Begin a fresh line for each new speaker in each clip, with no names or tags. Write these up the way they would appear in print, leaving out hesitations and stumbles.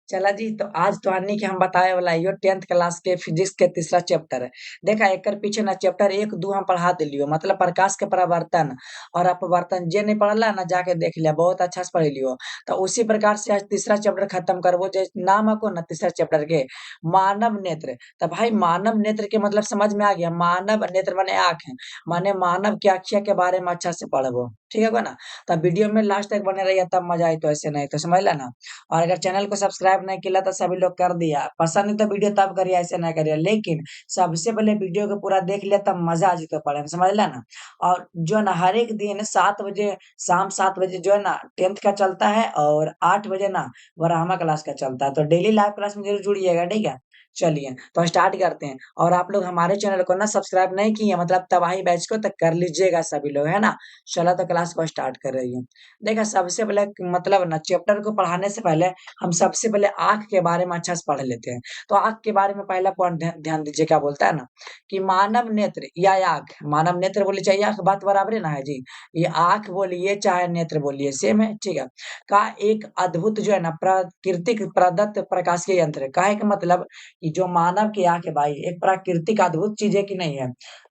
चला जी, तो आज तो अन्नी के हम बताए वाला यो 10th क्लास के फिजिक्स के तीसरा चैप्टर है। देखा एकर पीछे ना चैप्टर 1 2 हम पढ़ा दिलियो, मतलब प्रकाश के परावर्तन और अपवर्तन जे नहीं पढ़ला ना जाके देख लिया, बहुत अच्छा से पढ़ लियो। तो उसी प्रकार से आज तीसरा चैप्टर खत्म करबो, जे नाम को ना तीसरा चैप्टर के मानव नेत्र। तो भाई मानव नेत्र के मतलब समझ में आ गया, मानव नेत्र माने आँख, माने मानव की आँखिया के बारे में अच्छा से पढ़बो, ठीक है ना। तो वीडियो में लास्ट तक बने रहिए तब मजा आई, तो ऐसे नहीं तो समझ ला ना। और अगर चैनल को सब्सक्राइब नहीं किया तो सभी लोग कर दिया, पसंद है तो वीडियो तब करिए, ऐसे नहीं करिए, लेकिन सबसे पहले वीडियो को पूरा देख लिया तब मजा आ जाता पढ़े में, समझ ला ना। और जो है ना हर एक दिन 7 बजे, शाम 7 बजे जो है ना 10th का चलता है, और 8 बजे ना ब्रह्मा क्लास का चलता है, तो डेली लाइव क्लास में जरूर जुड़िएगा, ठीक है। चलिए तो स्टार्ट करते हैं। और आप लोग हमारे चैनल को ना सब्सक्राइब नहीं किए, मतलब तबाही बैच को, तो कर लीजिएगा सभी लोग, है ना। चलो तो क्लास को स्टार्ट कर रही हूँ। देखा सबसे पहले मतलब ना चैप्टर को पढ़ाने से पहले हम सबसे पहले आँख के बारे में अच्छा से पढ़ लेते हैं। तो आँख के बारे में पहला पॉइंट ध्यान दीजिए, क्या बोलता है ना कि मानव नेत्र या आँख, मानव नेत्र बोलिए चाहे आँख, बात बराबर है ना है जी। ये आँख बोलिए चाहे नेत्र बोलिए सेम है, ठीक है। का एक अद्भुत जो है ना प्राकृतिक प्रदत्त प्रकाशीय यंत्र है। काहे का मतलब कि जो मानव की आँख है भाई एक प्राकृतिक अद्भुत चीज है कि नहीं है।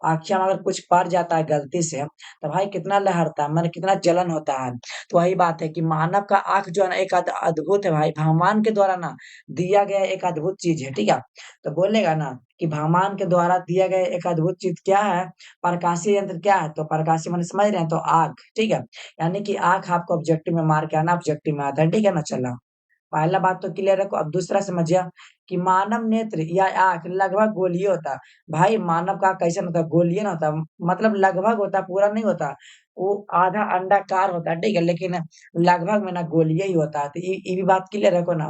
आँखियां में अगर कुछ पड़ जाता है गलती से तो भाई कितना लहरता है, मतलब कितना जलन होता है। तो वही बात है कि मानव का आँख जो है ना एक अद्भुत है भाई, भगवान के द्वारा ना दिया गया एक अद्भुत चीज है, ठीक है। तो बोलेगा ना कि भगवान के द्वारा दिया गया एक अद्भुत चीज क्या है, प्रकाशीय यंत्र क्या है, तो प्रकाशीय मैंने समझ रहे हैं, तो आँख, ठीक है। यानी कि आँख आपको ऑब्जेक्टिव में मार के आना, ऑब्जेक्टिव में आता है, ठीक है ना। चला पहला बात तो क्लियर रखो, अब दूसरा समझिए कि मानव नेत्र या आँख लगभग गोलीय होता है। भाई मानव का कैसा होता है, गोलीय ना होता, मतलब लगभग होता, पूरा नहीं होता। वो आधा अंडाकार होता है, ठीक है, लेकिन लगभग में ना गोलीय ही होता है। तो ये भी बात क्लियर रखो ना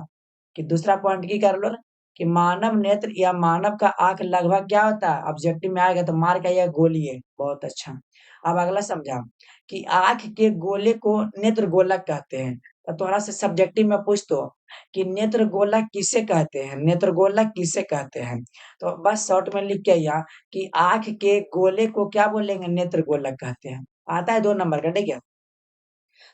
कि दूसरा पॉइंट की कर लो ना कि मानव नेत्र या मानव का आँख लगभग क्या होता है, ऑब्जेक्टिव में आएगा तो मार के आइएगा गोलीय। बहुत अच्छा। अब अगला समझा कि आँख के गोले को नेत्र गोलक कहते हैं। तो थोड़ा सा सब्जेक्टिव में पूछ तो कि नेत्र गोलक किसे कहते हैं, नेत्र गोलक किसे कहते हैं। तो बस शॉर्ट में लिख के आइए कि आँख के गोले को क्या बोलेंगे, नेत्र गोलक कहते हैं। आता है 2 नंबर का, ठीक है।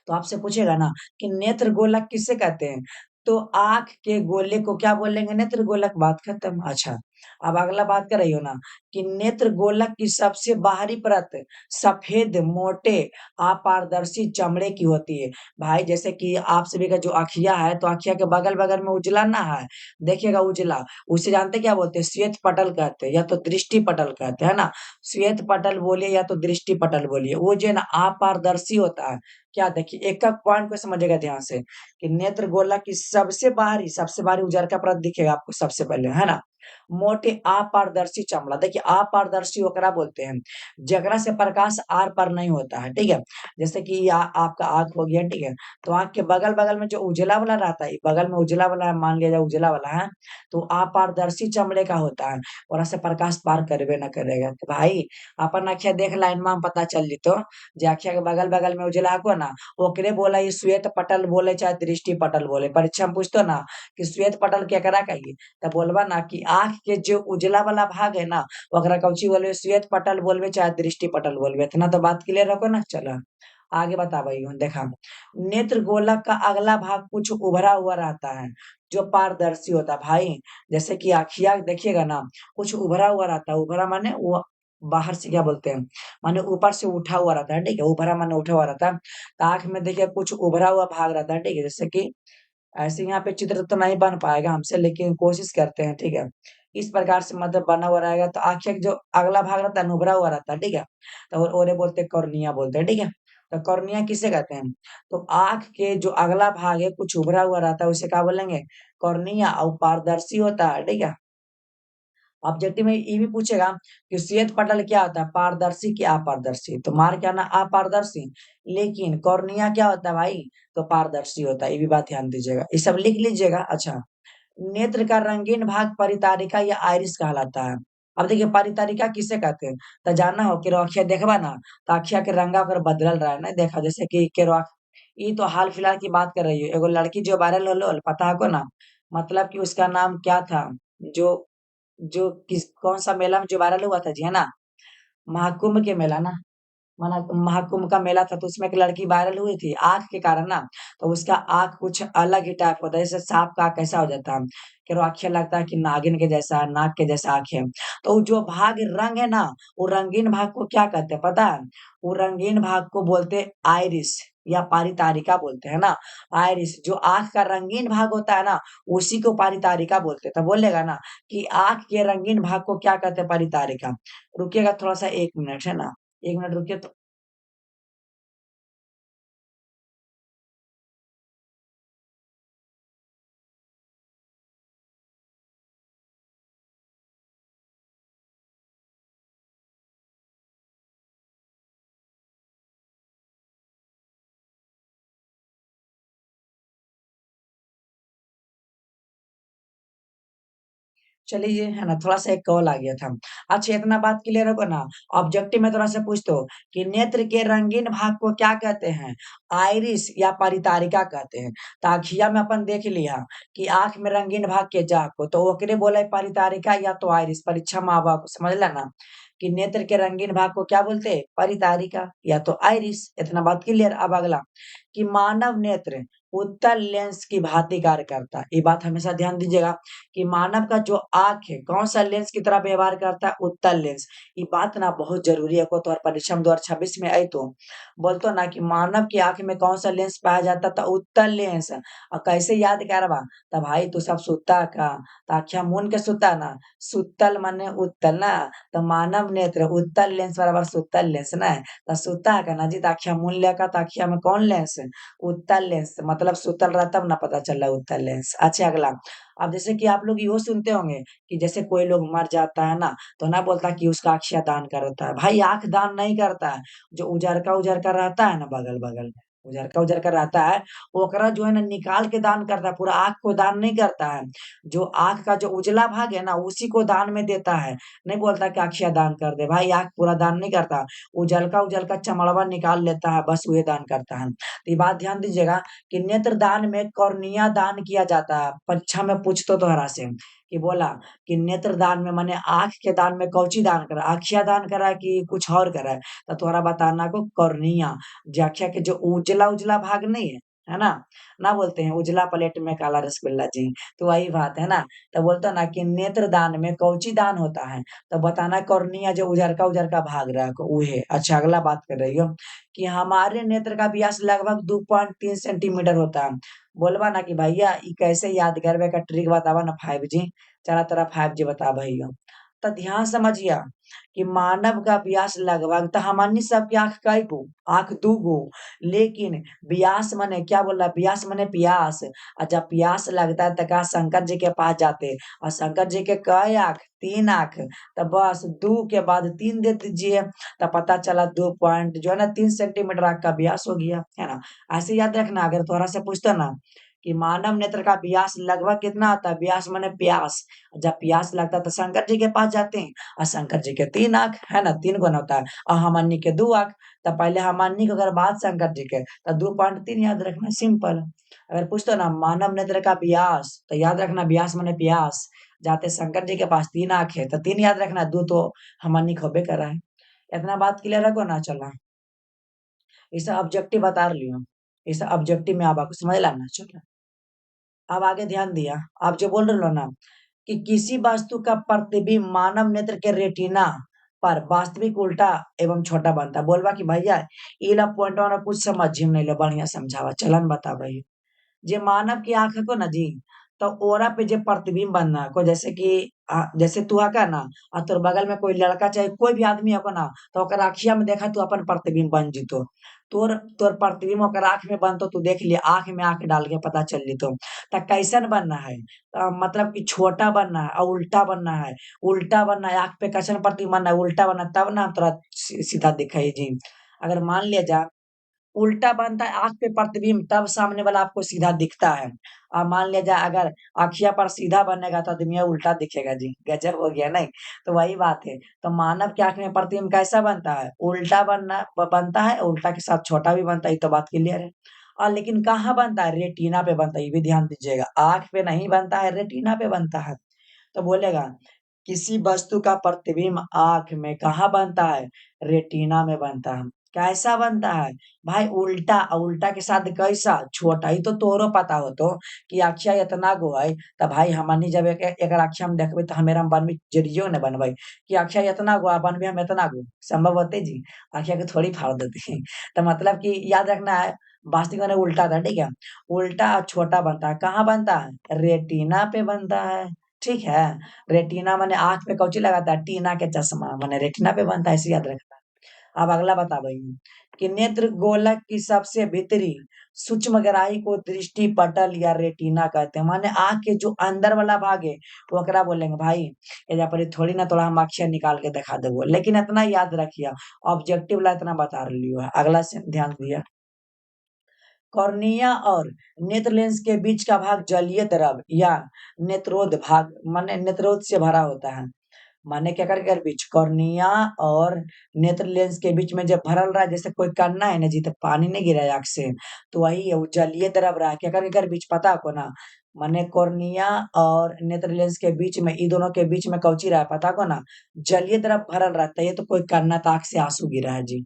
तो आपसे पूछेगा ना कि नेत्र गोलक किसे कहते हैं, तो आँख के गोले को क्या बोलेंगे, नेत्र गोलक, बात खत्म। अच्छा, अब अगला बात कर रही हो ना कि नेत्र गोलक की सबसे बाहरी परत सफेद मोटे अपारदर्शी चमड़े की होती है। भाई जैसे कि आप सभी का जो आँखिया है, तो आँखिया के बगल-बगल में उजला ना है, देखिएगा उजला, उसे जानते क्या बोलते हैं, श्वेत पटल कहते हैं या तो दृष्टि पटल कहते हैं ना। श्वेत पटल बोलिए या तो दृष्टि पटल बोलिए, वो जो है ना अपारदर्शी होता है। क्या देखिए एक-एक पॉइंट को समझिएगा ध्यान से कि नेत्र गोलक की सबसे बाहरी उजरका परत दिखेगा आपको सबसे पहले, है ना। मोटे अपारदर्शी चमड़ा, देखिए अपारदर्शी ओकरा बोलते हैं जेकरा से प्रकाश आर पार नहीं होता है, ठीक है। जैसे कि आपका आँख हो गया, ठीक है। तो आँख के बगल-बगल में जो उजला वाला रहता है, बगल में उजला वाला मान लिया जाए उजला वाला है, तो अपारदर्शी चमड़े का होता है, ओकरा से प्रकाश पार करबे ना करेगा। तो भाई अपन आँखिया देख लाइन में पता चल जितो जे आँखिया के बगल-बगल में उजला को ना ओकरे बोला ई श्वेत पटल बोले चाहे दृष्टि पटल बोले। परीक्षा में पूछतो ना कि श्वेत पटल केकरा कहिए, त बोलबा ना कि आँख के जो उजला वाला भाग है ना ओकरा कौची बोलबे, श्वेत पटल बोलबे चाहे दृष्टि पटल बोलबे। इतना तो बात क्लियर रखो ना। चलो आगे बताबई देखा, नेत्र गोलक का अगला भाग कुछ उभरा हुआ रहता है जो पारदर्शी होता है। भाई जैसे कि आँखिया देखिएगा ना कुछ उभरा हुआ रहता है, उभरा माने वो बाहर से क्या बोलते हैं, माने ऊपर से उठा हुआ रहता है, ठीक है। उभरा माने उठा हुआ रहता है। तो आँख में देखिए कुछ उभरा हुआ भाग रहता है, ठीक है। जैसे कि ऐसे यहाँ पे चित्र तो नहीं बन पाएगा हमसे, लेकिन कोशिश करते हैं, ठीक है। इस प्रकार से मतलब बना हुआ रहेगा, तो आँखें जो अगला भाग रहता है ना उभरा हुआ रहता है, ठीक है। तो ओरे बोलते हैं, कॉर्निया बोलते हैं, ठीक है। तो कॉर्निया किसे कहते हैं, तो आँख के जो अगला भाग है कुछ उभरा हुआ रहता है उसे क्या बोलेंगे, कॉर्निया, और पारदर्शी होता है, ठीक है। ऑब्जेक्टिव में ये भी पूछेगा कि श्वेत पटल क्या होता है, पारदर्शी की अपारदर्शी, तो मार क्या ना अपारदर्शी, लेकिन कॉर्निया क्या होता है भाई, तो पारदर्शी होता है। ये भी बात ध्यान दीजिएगा, ये सब लिख लीजिएगा। अच्छा, नेत्र का रंगीन भाग परितारिका या आइरिस कहलाता है। अब देखिए परितारिका किसे कहते हैं, तो जानना हो कि अखिया देखबा ना तो अखिया के रंगा ओकर बदलल रहा है ना, देखा जैसे कि केरो ये तो हाल फिलहाल की बात कर रही है, एगो लड़की जो वायरल होलो पता है को ना, मतलब कि उसका नाम क्या था, जो जो किस कौन सा मेला में जो वायरल हुआ था जी, है ना, महाकुंभ के मेला ना, माना महाकुंभ का मेला था तो उसमें एक लड़की वायरल हुई थी आँख के कारण ना, तो उसका आँख कुछ अलग ही टाइप होता है, जैसे सांप का आँख कैसा हो जाता है, कि वो आँखें लगता है कि नागिन के जैसा, नाग के जैसा आँख है। तो वो जो भाग रंग है ना, वो रंगीन भाग को क्या कहते हैं पता है? वो रंगीन भाग को बोलते हैं आइरिस या पारितारिका बोलते हैं ना। आइरिस जो आँख का रंगीन भाग होता है ना, उसी को पारितारिका बोलते हैं। तो बोलेगा ना कि आँख के रंगीन भाग को क्या कहते हैं? पारितारिका। रुकिएगा थोड़ा-सा 1 मिनट, है ना? 1 मिनट रुकिए तो चलिए, है ना, थोड़ा-सा एक कॉल आ गया था। अच्छा इतना बात क्लियर होगा ना, ऑब्जेक्टिव में थोड़ा-सा पूछता हूँ कि नेत्र के रंगीन भाग को क्या कहते हैं? आइरिस या परितारिका कहते हैं। तो आँखिया में अपन देख लिया कि आँख में रंगीन भाग के जा को, तो ओकरे बोले परितारिका या तो आइरिस। परीक्षा में आवा समझला ना कि नेत्र के रंगीन भाग को क्या बोलते हैं? परितारिका या तो आइरिस। इतना बात क्लियर। अब अगला कि मानव नेत्र उत्तल लेंस की भांति कार्य करता है। ये बात हमेशा ध्यान दीजिएगा कि मानव का जो आँख है, कौन-सा लेंस की तरह व्यवहार करता है? उत्तल लेंस। ये बात ना बहुत ज़रूरी है, को तोहर परीक्षा में 2026 में आई तो। बोलतो ना कि मानव की आँख में कौन-सा लेंस पाया जाता था? उत्तल लेंस। कैसे याद करबा? त भाई तू सब सुता का, त आँखिया मूंद के सुता ना। सुतल माने उत्तल ना, तो मानव नेत्र उत्तल लेंस बराबर सुतल लेंस ना। त सुता का ना जी, त आँखिया मूंद लिया का, त आँखिया में कौन लेंस? उत्तल लेंस। मतलब सुतल रहा तब ना पता चला उत्तल लेंस। अच्छा अगला, अब जैसे कि आप लोग यो सुनते होंगे कि जैसे कोई लोग मर जाता है ना, तो ना बोलता कि उसका अक्षय दान करता है। भाई आँख दान नहीं करता है, जो उजरका-उजरका रहता है ना बगल-बगल में, उजरका-उजरका रहता है, ओकरा जो है ना निकाल के दान करता है, पूरा आँख को दान नहीं करता है। जो आँख का जो उजला भाग है ना, उसी को दान में देता है। नहीं बोलता कि अक्षय दान कर दे, भाई आँख पूरा दान नहीं करता, उजलका-उजलका चमड़वा निकाल लेता है, बस वही दान करता है। तो ये बात ध्यान दीजिएगा कि नेत्र दान में कॉर्निया दान किया जाता है। परीक्षा में पूछतो तोहरा से कि बोला कि नेत्र दान में माने आँख के दान में कौची दान करा? आँखिया दान करा कि कुछ और करा? तो तोहरा बताना को कॉर्निया, जो आँखिया के जो उजला-उजला भाग नहीं है ना? ना बोलते हैं उजला प्लेट में काला रसगुल्ला जी, तो वही बात है ना? तो बोलता ना कि नेत्र दान में कौची दान होता है? तो बताना कॉर्निया जो उजरका-उजरका भाग रहा है उहे। अच्छा अगला बात कर रही हो कि हमारे नेत्र का व्यास लगभग 2.3 सेंटीमीटर होता है। बोलबा ना कि भैया ई कैसे याद करबे का ट्रिक बतावा ना 5G। चला तोरा 5G बता भैया। तो ध्यान समझिया कि मानव का व्यास लगभग तो हमनी सबके आँख कई गो? आँख 2 गो। लेकिन व्यास माने क्या बोल रहा है? व्यास माने प्यास। और जब प्यास लगता है तो का शंकर जी के पास जाते और शंकर जी के कई आँख? 3 आँख। तो बस 2 के बाद 3 दे दीजिए, तो पता चला 2 पॉइंट जो है ना 3 सेंटीमीटर आँख का व्यास हो गया, है ना? ऐसे याद रखना अगर थोड़ा सा पूछता ना कि मानव नेत्र का व्यास लगभग कितना होता है? व्यास माने प्यास। जब प्यास लगता है तो शंकर जी के पास जाते हैं और शंकर जी के 3 आँख, है ना? 3 गुना होता है और हमनी के 2 आँख। तो पहले हमनी के अगर बाद शंकर जी के तो 2.3 याद रखना सिंपल। अगर पूछतो ना मानव नेत्र का व्यास तो याद रखना व्यास माने प्यास। जाते शंकर जी के पास 3 आँख है तो 3 याद रखना, 2 तो हमनी के होबे करा है। इतना बात क्लियर है को ना चला? इसे ऑब्जेक्टिव बता लियो। इसे ऑब्जेक्टिव में आप समझला ना चलो। अब आगे ध्यान दिया, आप जो बोल रहे हो ना कि किसी वस्तु का प्रतिबिंब मानव नेत्र के रेटिना पर वास्तविक उल्टा एवं छोटा बनता है। बोलबा कि भैया ई ला पॉइंटवा ना कुछ समझी में नहीं लो, बढ़िया समझावा चलन बता भाई। जे मानव की आँख को ना जी, तो ओरा पे जे प्रतिबिंब बनना को जैसे कि जैसे तू आका ना और तोर बगल में कोई लड़का चाहे कोई भी आदमी हो ना, तो ओकर आँखिया में देखा तू अपन प्रतिबिंब बन जीतो। तोर तोर प्रतिबिंब ओकर आँख में बनतो, तू देख लिया आँख में आँख डाल के पता चल जीतो। त कैसन बनना है? मतलब कि छोटा बनना है और उल्टा बनना है। उल्टा बनना है, आँख पे कैसन प्रतिबिंब बनना है? उल्टा बनना है, तब ना तोरा सीधा दिखाई जी। अगर मान लिया जा उल्टा बनता है आँख पे प्रतिबिंब तब सामने वाला आपको सीधा दिखता है। मान लिया जाए अगर आँखिया पर सीधा बनेगा तो आदमिया उल्टा दिखेगा जी, गज़ब हो गया नहीं? तो वही बात है, तो मानव की आँख में प्रतिबिंब कैसा बनता है? उल्टा बनता है, उल्टा के साथ छोटा भी बनता है, ये तो बात क्लियर है। लेकिन कहाँ बनता है? रेटिना पे बनता है, ये भी ध्यान दीजिएगा। आँख पे नहीं बनता है, रेटिना पे बनता है। तो बोलेगा किसी वस्तु का प्रतिबिंब आँख में कहाँ बनता है? रेटिना में बनता है। कैसा बनता है भाई? उल्टा। उल्टा के साथ कैसा? छोटा। ही तो तोरो पता हो तो कि अक्षय इतना गो है। तो भाई हमनी जब एक अक्षय हम देखबे तो हमें हम बनबे जरियो ने बनबे कि अक्षय इतना गो बनबे हम इतना गो। संभव होते जी? अक्षय के थोड़ी फाड़ देते तो मतलब कि याद रखना है, वास्तविक में उल्टा था, ठीक है। उल्टा और छोटा बनता है, कहाँ बनता है? रेटिना पे बनता है, ठीक है। रेटिना माने आंख पे कौची लगाता है? टीना के चश्मा माने रेटिना पे बनता है, इसे याद रखना। अब अगला बता भाई कि नेत्र गोलक की सबसे भीतरी सूक्ष्मग्राही को दृष्टि पटल या रेटिना कहते हैं। माने आंख के जो अंदर वाला भाग है वो ओकरा बोलेंगे भाई। एजा पर थोड़ी ना थोड़ा हम अक्षर निकाल के दिखा देबो, लेकिन इतना याद रखिए, ऑब्जेक्टिव ला इतना बता रही है। अगला से ध्यान दिया, कॉर्निया और नेत्र लेंस के बीच का भाग जलीय द्रव या नेत्रोद भाग माने नेत्रोद से भरा होता है। माने क्या कर बीच कॉर्निया और नेत्र लेंस के बीच में जब भरल रहा है, जैसे कोई कन्ना है ना जी, तो पानी नहीं गिरा है आँख से, तो वही है, वो जलीय द्रव रहा है। क्या कर बीच पता आपको ना? माने कॉर्निया और नेत्र लेंस के बीच में, इ दोनों के बीच में कौची रहा है पता को ना? जलीय द्रव भरल रहता है। ये तो कोई कन्ना तो आँख से आंसू गिरा है जी।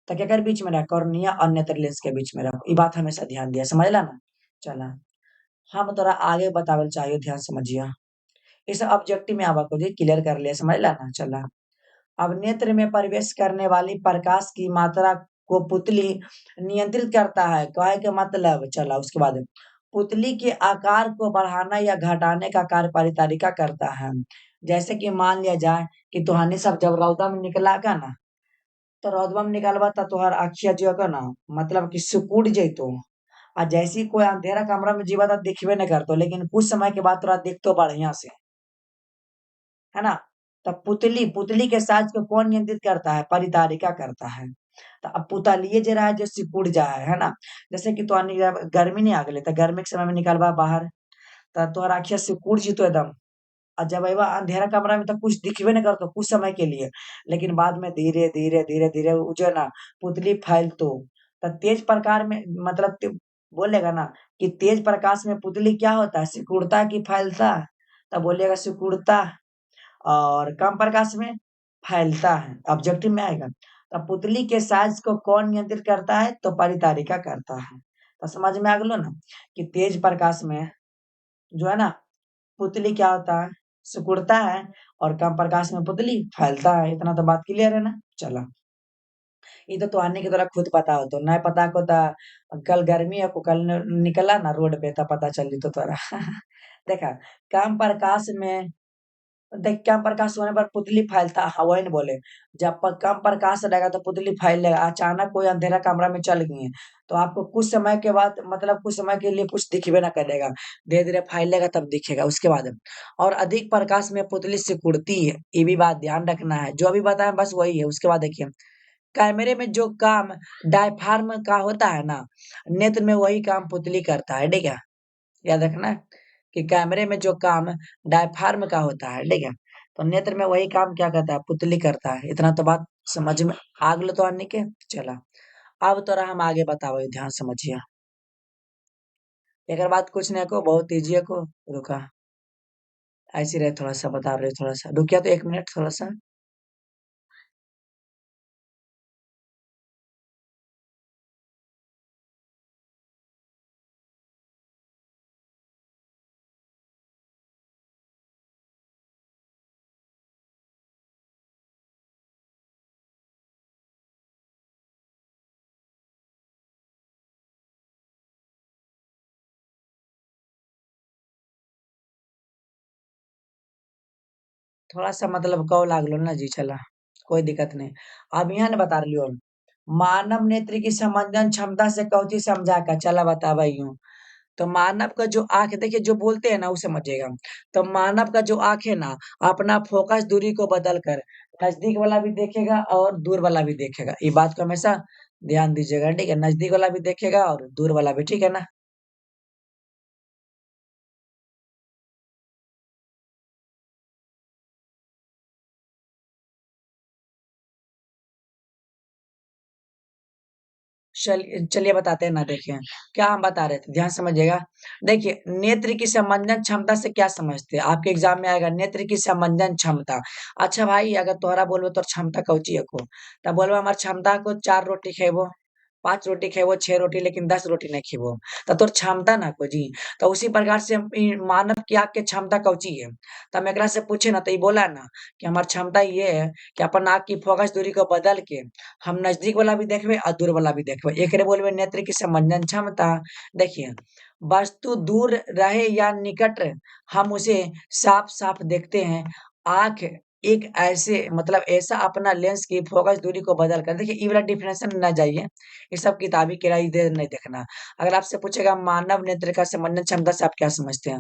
तो क्या कर बीच में रहा? कॉर्निया और नेत्र लेंस के बीच में रहा। ये बात हमेशा ध्यान दिया, समझला ना? चला हम तोरा आगे बतावल चाहिए, ध्यान समझिया। इस ऑब्जेक्टिव में आवा को जी क्लियर कर लिया, समझला ना? चला अब नेत्र में प्रवेश करने वाली प्रकाश की मात्रा को पुतली नियंत्रित करता है। कहे के मतलब, चला उसके बाद पुतली के आकार को बढ़ाना या घटाने का कार्य परितारिका करता है। जैसे कि मान लिया जाए कि तुहानी सब जब रौदा में निकला का ना, तो रौदवा में निकलबा तो तुहार अखिया जो है ना, मतलब कि सिकुड़ जैतो। आ जैसी कोई अंधेरा कमरा में जीवा तो दिखबे नहीं करतो, लेकिन कुछ समय के बाद तोरा दिखतो बढ़िया से, है ना? तो पुतली पुतली के साइज को कौन नियंत्रित करता है? परितारिका करता है। तो अब पुतलिये जे रहा है जो सिकुड़ जा है ना। जैसे कि तो गर्मी नहीं आ गई, तो गर्मी के समय में निकलबा बाहर, तो तोहर आँखिया सिकुड़ जी तो एकदम। और जब अइबा अंधेरा कमरा में तो कुछ दिखबे नहीं करतो कुछ समय के लिए, लेकिन बाद में धीरे धीरे धीरे धीरे वो जो है ना पुतली फैलतो। तो तेज प्रकार में मतलब बोलेगा ना कि तेज प्रकाश में पुतली क्या होता है? सिकुड़ता कि फैलता? तब बोलिएगा सिकुड़ता। और कम प्रकाश में फैलता है, ऑब्जेक्टिव में आएगा। तो पुतली के साइज को कौन नियंत्रित करता है? तो परितारिका करता है। तो समझ में आ गलो ना कि तेज प्रकाश में जो है ना पुतली क्या होता है? सिकुड़ता है। और कम प्रकाश में पुतली फैलता है। इतना तो बात क्लियर है ना? चला ये तो आने की तरह खुद पता हो तो नहीं पता को तो कल गर्मी है को कल निकला ना रोड पे तो पता चली तो तोरा देखा कम प्रकाश में देख कम प्रकाश होने पर पुतली फैलता, हाँ वही नहीं बोले। जब कम प्रकाश रहेगा तो पुतली फैलेगा। अचानक कोई अंधेरा कमरा में चल गई है तो आपको कुछ समय के बाद मतलब कुछ समय के लिए कुछ दिखबे ना करेगा, धीरे धीरे फैलेगा तब दिखेगा उसके बाद। और अधिक प्रकाश में पुतली सिकुड़ती है, ये भी बात ध्यान रखना है। जो अभी बताया बस वही है। उसके बाद देखिए कैमरे में जो काम डायफ्राम का होता है ना, नेत्र में वही काम पुतली करता है, ठीक है। याद रखना कि कैमरे में जो काम डायफ्राम का होता है, ठीक है, तो नेत्र में वही काम क्या करता है? पुतली करता है। इतना तो बात समझ में आ गलो तो आने के। चला अब तोरा हम आगे बताओ, ध्यान समझिए। एक बात कुछ नहीं को बहुत इजी है को रुका, ऐसी रहे थोड़ा सा बता रहे, थोड़ा सा रुकिया तो 1 मिनट थोड़ा सा। थोड़ा सा मतलब कौ लागलो ना जी, चला कोई दिक्कत नहीं। अब यहाँ ने बता रही मानव नेत्र की समंजन क्षमता से कौची समझा का, चला बतावा यूं। तो मानव का जो आंख देखिए जो बोलते हैं ना उसे समझिएगा। तो मानव का जो आंख है ना अपना फोकस दूरी को बदल कर नजदीक वाला भी देखेगा और दूर वाला भी देखेगा। ये बात को हमेशा ध्यान दीजिएगा, ठीक है। नजदीक वाला भी देखेगा और दूर वाला भी, ठीक है ना। चलिए बताते हैं ना। देखिए क्या हम बता रहे थे, ध्यान समझिएगा। देखिए नेत्र की संबंधन क्षमता से क्या समझते हैं, आपके एग्जाम में आएगा नेत्र की संबंधन क्षमता। अच्छा भाई अगर तोहरा बोलबो तो क्षमता कौची है को, तब बोलबो हमार क्षमता को 4 रोटी खेबो, 5 रोटी खेबो, 6 रोटी, लेकिन 10 रोटी नहीं खेबो, तो तोर क्षमता ना को जी। तो उसी प्रकार से मानव की आँख के क्षमता कौची है। तो हम एकरा से पूछे ना तो ये बोला ना कि हमार क्षमता ये है कि अपन आँख की फोकस दूरी को बदल के हम नजदीक वाला भी देखबे और दूर वाला भी देखबे, एकरे बोलबे नेत्र की संबंधन क्षमता। देखिए वस्तु दूर रहे या निकट रहे, हम उसे साफ साफ देखते हैं। आंख एक ऐसे मतलब ऐसा अपना लेंस की फोकस दूरी को बदल कर, देखिए ये वाला डिफिनेशन ना जाइए, ये सब किताबी किराया इधर नहीं देखना। अगर आपसे पूछेगा मानव नेत्र का संबंधन क्षमता से आप क्या समझते हैं,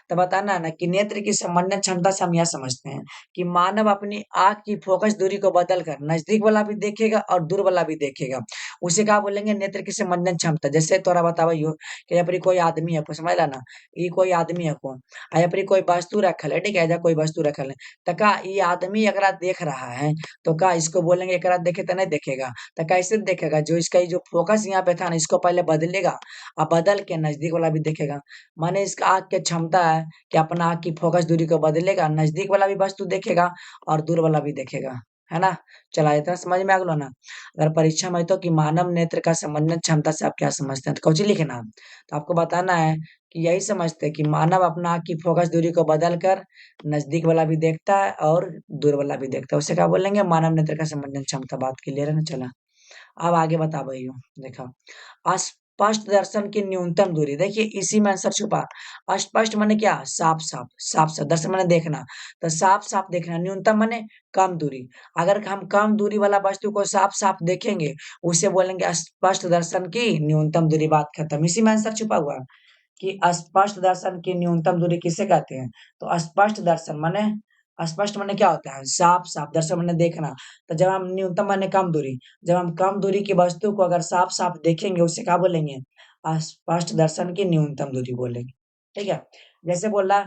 तो बताना है ना कि नेत्र की संबंधन क्षमता से हम यह समझते हैं कि मानव अपनी आंख की फोकस दूरी को बदल कर नजदीक वाला भी देखेगा और दूर वाला भी देखेगा, उसे क्या बोलेंगे नेत्र की संबंधन क्षमता। जैसे तोरा बताइयो कि यहाँ पर कोई आदमी है, कुछ समझ ला ना, ये कोई आदमी है को, यहाँ पर कोई वस्तु रखल है, ठीक है, ऐसा कोई वस्तु रखल है, तो का ये आदमी एकरा देख रहा है, तो का इसको बोलेंगे एकरा देखे तो नहीं देखेगा, तो कैसे देखेगा, जो इसका ये जो फोकस यहाँ पे था ना इसको पहले बदलेगा और बदल के नजदीक वाला भी देखेगा। माने इसका आँख की क्षमता है कि अपना आँख की फोकस दूरी को बदलेगा, नजदीक वाला भी वस्तु देखेगा और दूर वाला भी देखेगा, है ना। चला इतना समझ में आ गलो ना। अगर परीक्षा में तो कि मानव नेत्र का संबंधन क्षमता से आप क्या समझते हैं, तो कौची लिखना, तो आपको बताना है कि यही समझते हैं कि मानव अपना आँख की फोकस दूरी को बदल कर नजदीक वाला भी देखता है और दूर वाला भी देखता है, उसे क्या बोलेंगे मानव नेत्र का संबंधन क्षमता। बात क्लियर है ना। चला अब आगे बता भैया। देखा अस्पष्ट दर्शन की न्यूनतम दूरी, देखिए इसी में आंसर छुपा। अस्पष्ट माने क्या, साफ साफ, साफ साफ, दर्शन माने देखना, तो साफ साफ देखना, न्यूनतम माने कम दूरी। अगर हम कम दूरी वाला वस्तु को साफ साफ देखेंगे उसे बोलेंगे स्पष्ट दर्शन की न्यूनतम दूरी। बात खत्म, इसी में आंसर छुपा हुआ है कि स्पष्ट दर्शन की न्यूनतम दूरी किसे कहते हैं। तो स्पष्ट दर्शन माने, स्पष्ट माने क्या होता है, साफ साफ, दर्शन माने देखना, तो जब हम न्यूनतम माने कम दूरी, जब हम कम दूरी की वस्तु को अगर साफ साफ देखेंगे उसे क्या बोलेंगे, स्पष्ट दर्शन की न्यूनतम दूरी बोलेंगे। ठीक है, जैसे बोला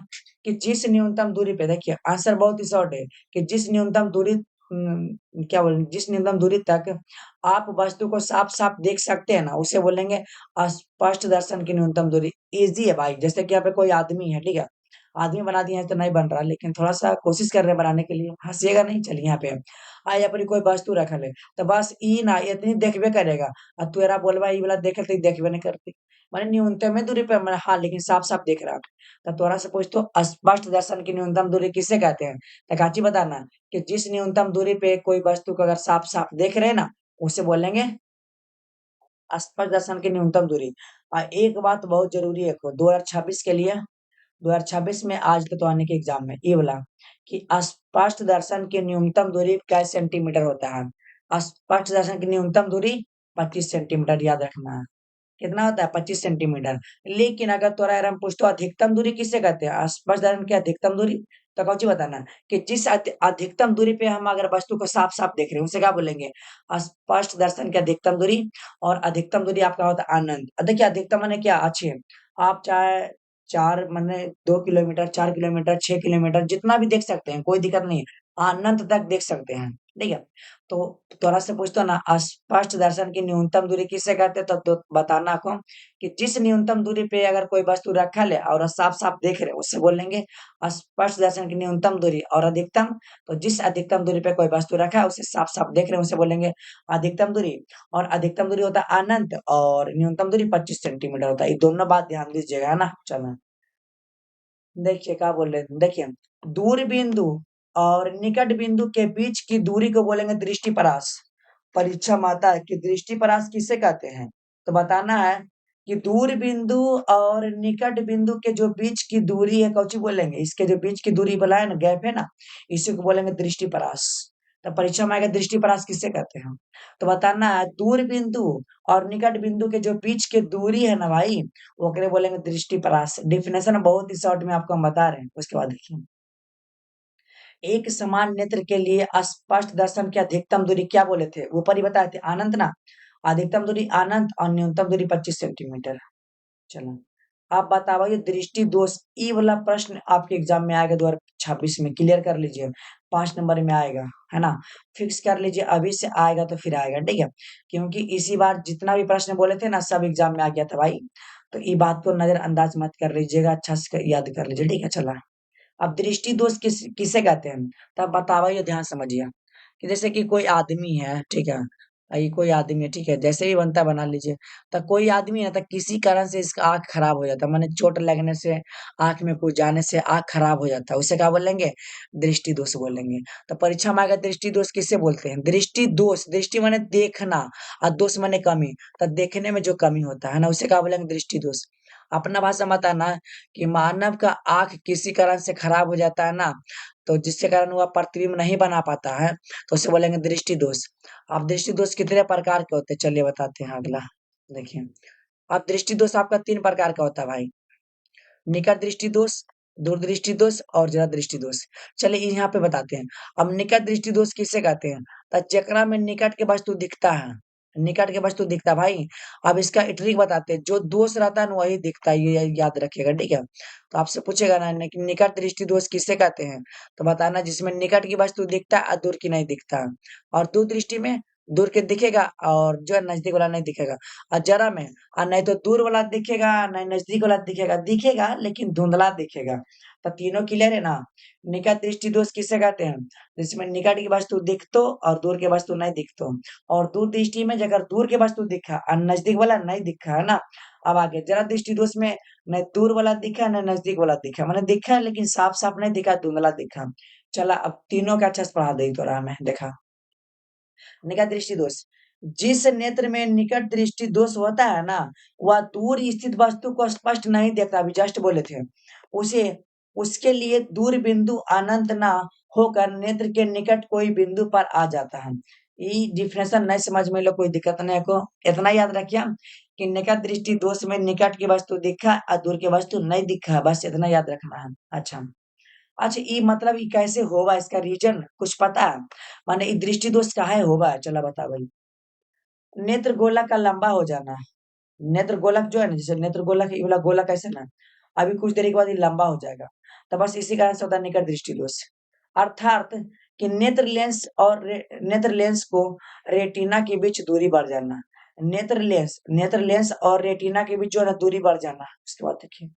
कि जिस न्यूनतम दूरी पे, देखिए आंसर बहुत ही शॉर्ट है कि जिस न्यूनतम दूरी क्या बोले, जिस न्यूनतम दूरी तक आप वस्तु को साफ साफ देख सकते हैं ना उसे बोलेंगे स्पष्ट दर्शन की न्यूनतम दूरी। इजी है भाई, जैसे कि यहाँ पे कोई आदमी है, ठीक है, आदमी बना दिया है तो नहीं बन रहा, लेकिन थोड़ा सा कोशिश कर रहे हैं बनाने के लिए, हंसिएगा नहीं। चलिए यहाँ पे यहाँ पर कोई वस्तु रखल है, तो बस ई ना इतनी देखबे करेगा और तुरा बोलबा ई वाला देखे तो देखबे नहीं करती, माने न्यूनतम है दूरी पे, मैंने हाँ लेकिन साफ साफ देख रहा। तो तोरा से पूछतो स्पष्ट दर्शन की न्यूनतम दूरी किसे कहते हैं, तो काची बताना कि जिस न्यूनतम दूरी पे कोई वस्तु को अगर साफ साफ देख रहे हैं ना उसे बोलेंगे स्पष्ट दर्शन की न्यूनतम दूरी। एक बात बहुत जरूरी है 2026 के लिए, 2026 में आज तो आने के एग्जाम में ये वाला कि स्पष्ट दर्शन की न्यूनतम दूरी क्या सेंटीमीटर होता है। स्पष्ट दर्शन की न्यूनतम दूरी 25 सेंटीमीटर, याद रखना है। कितना होता है, 25 सेंटीमीटर। लेकिन अगर तोरा यार हम पूछतो अधिकतम दूरी किसे कहते हैं, स्पर्श दर्शन की अधिकतम दूरी, तो कौची बताना कि जिस अधिकतम दूरी पे हम अगर वस्तु को साफ साफ देख रहे हैं उसे क्या बोलेंगे, स्पष्ट दर्शन की अधिकतम दूरी। और अधिकतम दूरी आपका होता है अनंत। देखिए अधिकतम माने क्या, अच्छे आप चाहे 4 माने 2 किलोमीटर, 4 किलोमीटर, 6 किलोमीटर जितना भी देख सकते हैं, कोई दिक्कत नहीं है, अनंत तक देख सकते हैं। ठीक है, तो थोड़ा से पूछतो ना स्पष्ट दर्शन की न्यूनतम दूरी किसे कहते हैं, तो बताना को कि जिस न्यूनतम दूरी पे अगर कोई वस्तु रखल है और साफ साफ देख रहे हैं उससे बोलेंगे स्पष्ट दर्शन की न्यूनतम दूरी। और अधिकतम, तो जिस अधिकतम दूरी पे कोई वस्तु रखा है उसे साफ साफ देख रहे हैं उसे बोलेंगे अधिकतम दूरी। और अधिकतम दूरी होता है अनंत और न्यूनतम दूरी 25 सेंटीमीटर होता है। ये दोनों बात ध्यान दीजिएगा, है ना। चलो देखिए क्या बोल रहे हैं, देखिए दूर बिंदु और निकट बिंदु के बीच की दूरी को बोलेंगे दृष्टिपरास। परीक्षा में आता है कि दृष्टिपरास किसे कहते हैं, तो बताना है कि दूर बिंदु और निकट बिंदु के जो बीच की दूरी है कौची बोलेंगे, इसके जो बीच की दूरी बोला है ना, गैप है ना, इसी को बोलेंगे दृष्टिपरास। तो परीक्षा में आएगा दृष्टिपरास किसे कहते हैं, तो बताना है दूर बिंदु और निकट बिंदु के जो बीच की दूरी है ना भाई, ओकरे बोलेंगे दृष्टिपरास। डेफिनेशन बहुत ही शॉर्ट में आपको हम बता रहे हैं, उसके बाद देखिए एक समान नेत्र के लिए स्पष्ट दर्शन की अधिकतम दूरी क्या बोले थे, ऊपर ही बताए थे अनंत ना। अधिकतम दूरी अनंत और न्यूनतम दूरी 25 सेंटीमीटर। चलो आप बताओ ये दृष्टि दोष, ई वाला प्रश्न आपके एग्जाम में आएगा 2026 में, क्लियर कर लीजिए, 5 नंबर में आएगा। है ना। फिक्स कर लीजिए, अभी से आएगा तो फिर आएगा, ठीक है। क्योंकि इसी बार जितना भी प्रश्न बोले थे ना सब एग्जाम में आ गया था भाई। तो ये बात को नजरअंदाज मत कर लीजिएगा, अच्छा से याद कर लीजिए, ठीक है। चला, अब दृष्टि दोष किसे कहते हैं, तब बताओ, ये ध्यान समझिए। कि जैसे कि कोई आदमी है, ठीक है। ये कोई आदमी है, ठीक है, जैसे भी बनता है बना लीजिए। तो कोई आदमी है तो किसी कारण से इसका आंख खराब हो जाता है, माने चोट लगने से, आंख में कुछ जाने से आंख खराब हो जाता है, उसे क्या बोलेंगे, दृष्टि दोष बोलेंगे। तो परीक्षा में आएगा दृष्टि दोष किसे बोलते हैं, दृष्टि दोष, दृष्टि माने देखना और दोष माने कमी। तो देखने में जो कमी होता है ना उसे क्या बोलेंगे, दृष्टि दोष। अपना भाषा में बताना कि मानव का आंख किसी कारण से खराब हो जाता है ना, तो जिसके कारण वह प्रतिबिंब नहीं बना पाता है, तो उसे बोलेंगे दृष्टि दोष। अब दृष्टि दोष कितने प्रकार के होते हैं, चलिए बताते हैं अगला। देखिए, अब दृष्टि दोष आपका 3 प्रकार का होता है भाई। निकट दृष्टि दोष, दूरदृष्टि दोष और जरा दृष्टि दोष। चलिए यहाँ पे बताते हैं। अब निकट दृष्टि दोष किसे कहते हैं, तो जेकरा में निकट के वस्तु दिखता है, निकट के वस्तु दिखता है भाई। अब इसका ट्रिक बताते हैं, जो दोष रहता है ना वही दिखता है, ये याद रखिएगा, ठीक है। तो आपसे पूछेगा ना कि निकट दृष्टि दोष किसे कहते हैं, तो बताना जिसमें निकट की वस्तु दिखता है और दूर की नहीं दिखता। और दूर दृष्टि में दूर के दिखेगा और जो है नजदीक वाला नहीं दिखेगा। और जरा में, और नहीं तो दूर वाला दिखेगा, नहीं नजदीक वाला दिखेगा, दिखेगा लेकिन धुंधला दिखेगा। तो तीनों क्लियर है ना। निकट दृष्टि दोष किसे कहते हैं, जिसमें निकट की वस्तु दिखतो और दूर की वस्तु नहीं दिखतो। और दूर दृष्टि में अगर दूर की वस्तु दिखा और नजदीक वाला नहीं दिखा, है ना। अब आगे जरा दृष्टि दोष में न दूर वाला दिखा न नजदीक वाला दिखा, मैंने दिखा है लेकिन साफ साफ नहीं दिखा, धुंधला दिखा। चला, अब तीनों का अच्छा से पढ़ा दे तो रहा मैं, देखा। निकट दृष्टि दोष, जिस नेत्र में निकट दृष्टि दोष होता है ना, वह दूर स्थित वस्तु को स्पष्ट नहीं देखता, अभी जस्ट बोले थे। उसे, उसके लिए दूर बिंदु अनंत ना होकर नेत्र के निकट कोई बिंदु पर आ जाता है। ये डिफिनेशन नहीं समझ में लो कोई दिक्कत नहीं को, इतना याद रखिए कि निकट दृष्टि दोष में निकट की वस्तु दिखा और दूर की वस्तु नहीं दिखा, बस इतना याद रखना है। अच्छा, अच्छा, ये मतलब ये कैसे होगा, इसका रीजन कुछ पता है, माने ये दृष्टि दोष काहे होगा, चला बता भाई। नेत्र गोलक का लंबा हो जाना, नेत्र गोलक जो है ना, जैसे नेत्र गोलक, ये वाला गोलक ऐसे ना, अभी कुछ देर के बाद ये लंबा हो जाएगा। तो बस इसी कारण से होता है निकट दृष्टि दोष। अर्थात कि नेत्र लेंस को रेटिना के बीच दूरी बढ़ जाना। नेत्र लेंस और रेटिना के बीच जो है ना दूरी बढ़ जाना। उसके बाद देखिए,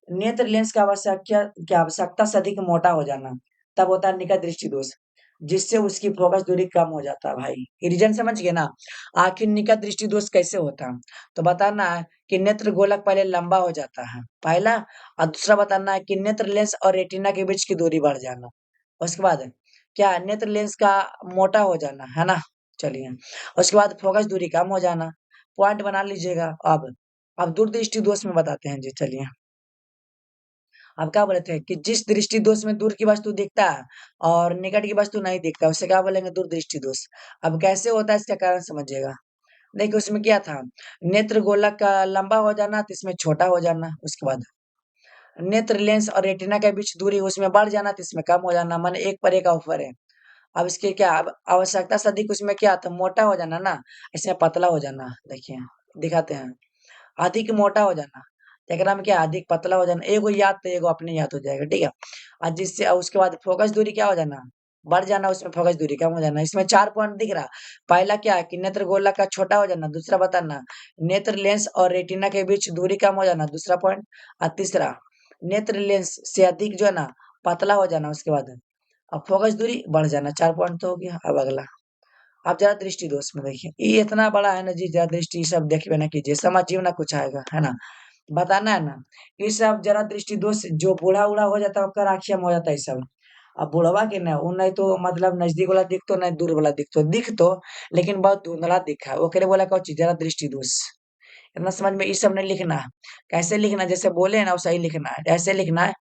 नेत्र लेंस की आवश्यकता से अधिक मोटा हो जाना, तब होता है निकट दृष्टि दोष, जिससे उसकी फोकस दूरी कम हो जाता है भाई। ये रीजन समझ गए ना। आखिर निकट दृष्टि दोष कैसे होता है, तो बताना है कि नेत्र गोलक पहले लंबा हो जाता है, पहला। और दूसरा बताना है कि नेत्र लेंस और रेटिना के बीच की दूरी बढ़ जाना। उसके बाद क्या, नेत्र लेंस का मोटा हो जाना, है ना। चलिए, उसके बाद फोकस दूरी कम हो जाना। पॉइंट बना लीजिएगा। अब दूरदृष्टि दोष में बताते हैं जी, चलिए। अब क्या बोले थे कि जिस दृष्टि दोष में दूर की वस्तु दिखता है और निकट की वस्तु नहीं दिखता, उसे क्या बोलेंगे, दूरदृष्टि दोष। अब कैसे होता है इसका कारण समझिएगा। देखिए उसमें क्या था, नेत्र गोलक का लंबा हो जाना तो इसमें छोटा हो जाना। उसके बाद नेत्र लेंस और रेटिना के बीच दूरी उसमें बढ़ जाना तो इसमें कम हो जाना, माने एक पर एक ऑफर है। अब इसके क्या, अब आवश्यकता से अधिक उसमें क्या था, मोटा हो जाना ना, इसमें पतला हो जाना। देखिए दिखाते हैं, अधिक मोटा हो जाना, तो एकरा में क्या, अधिक पतला हो जाना, एगो याद तो एगो अपने याद हो जाएगा, ठीक है। और जिससे उसके बाद फोकस दूरी क्या हो जाना, बढ़ जाना, उसमें फोकस दूरी कम हो जाना। इसमें 4 पॉइंट दिख रहा। पहला क्या है कि नेत्र गोलक का छोटा हो जाना, दूसरा बताना नेत्र लेंस और रेटिना के बीच दूरी कम हो जाना, दूसरा पॉइंट। और तीसरा, नेत्र लेंस से अधिक जो है ना पतला हो जाना। उसके बाद अब फोकस दूरी बढ़ जाना, 4 पॉइंट तो हो गया। अब अगला, आप जरा दृष्टि दोष में देखिए, ये इतना बड़ा है ना जी, जरा दृष्टि सब देखिए ना कीजिए, समझिए ना कुछ आएगा, है ना। बताना है ना, ये सब जरा दृष्टि दोष जो बूढ़ा उड़ा हो जाता है ओकर आँखिया में हो जाता है, ये सब। अब बुढ़वा के ना उ नहीं तो मतलब नजदीक वाला दिख तो नहीं दूर वाला दिख तो, लेकिन बहुत धुंधला दिखा है, ओकरे बोला कौन चीज, जरा दृष्टि दोष। इतना समझ में, ये सब नहीं लिखना है। कैसे लिखना है, जैसे बोले ना वैसे ही लिखना है। ऐसे लिखना है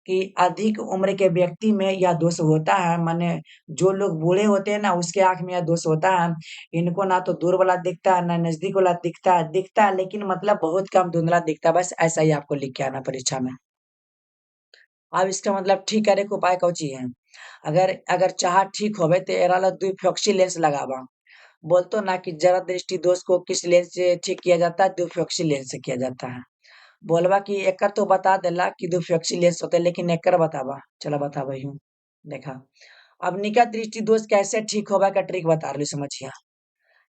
कि अधिक उम्र के व्यक्ति में यह दोष होता है, माने जो लोग बूढ़े होते हैं ना उसके आंख में यह दोष होता है। इनको ना तो दूर वाला दिखता है ना नजदीक वाला दिखता है लेकिन मतलब बहुत कम धुंधला दिखता है, बस ऐसा ही आपको लिख के आना परीक्षा में। अब इसका मतलब ठीक करे के उपाय कौची है, अगर अगर चाह ठीक होवे तो एरा ला द्विफोक्सी लेंस लगावा। बोलतो ना कि जरा दृष्टि दोष को किस लेंस से ठीक किया जाता है, द्विफोक्सी लेंस से किया जाता है। बोलबा कि एकर तो बता देला कि द्विफोक्सी लेंस होता है, लेकिन एकर बतावा, चला बतावा यूं, देखा। अब निकट दृष्टि दोष कैसे ठीक होगा का ट्रिक बता रही समझिए।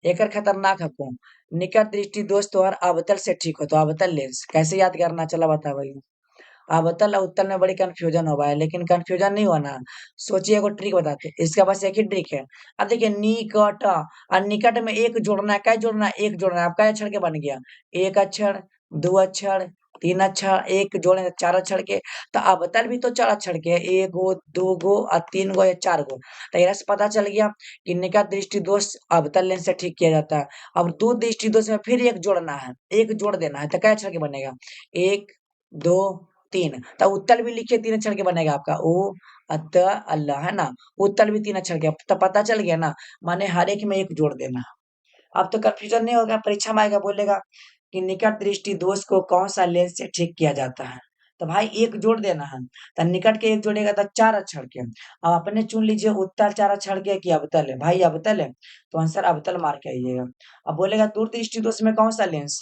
एकर खतरनाक हको निकट दृष्टि दोष तोहर अवतल से ठीक हो तो अवतल लेंस कैसे याद करना चला बता भाई। अवतल और उत्तल में बड़ी कंफ्यूजन हो रहा है लेकिन कंफ्यूजन नहीं होना। सोचिए एगो ट्रिक बताते इसका बस एक ही ट्रिक है। अब देखिए निकट और निकट में एक जोड़ना है क्या जोड़ना है एक जोड़ना है। अब क्या अक्षर के बन गया एक अक्षर दो अक्षर तीन अक्षर एक जोड़े चार अक्षर के। तो अवतल भी तो चार अक्षर के एक गो दो गो और तीन गो या चार गो। तो यहाँ से पता चल गया कि निकट दृष्टि दोष अवतल लेंस से ठीक किया जाता है। अब दूर दृष्टि दोष में फिर एक जोड़ना है एक जोड़ देना है तो क्या अक्षर के बनेगा एक दो तीन। तो उत्तल भी लिखिए तीन अक्षर के बनेगा आपका ओ अत अल्लाह है ना। उत्तल भी तीन अक्षर के तो पता चल गया ना। माने हर एक में एक जोड़ देना। अब तो कंफ्यूजन नहीं होगा परीक्षा में आएगा बोलेगा कि निकट दृष्टि दोष को कौन सा लेंस से ठीक किया जाता है। तो भाई एक जोड़ देना है तो निकट के एक जोड़ेगा तो चार अक्षर के। अब अपने चुन लीजिए उत्तल चार अक्षर के कि अवतल है भाई अवतल है तो आंसर अवतल मार के आइएगा। अब बोलेगा दूर दृष्टि दोष में कौन सा लेंस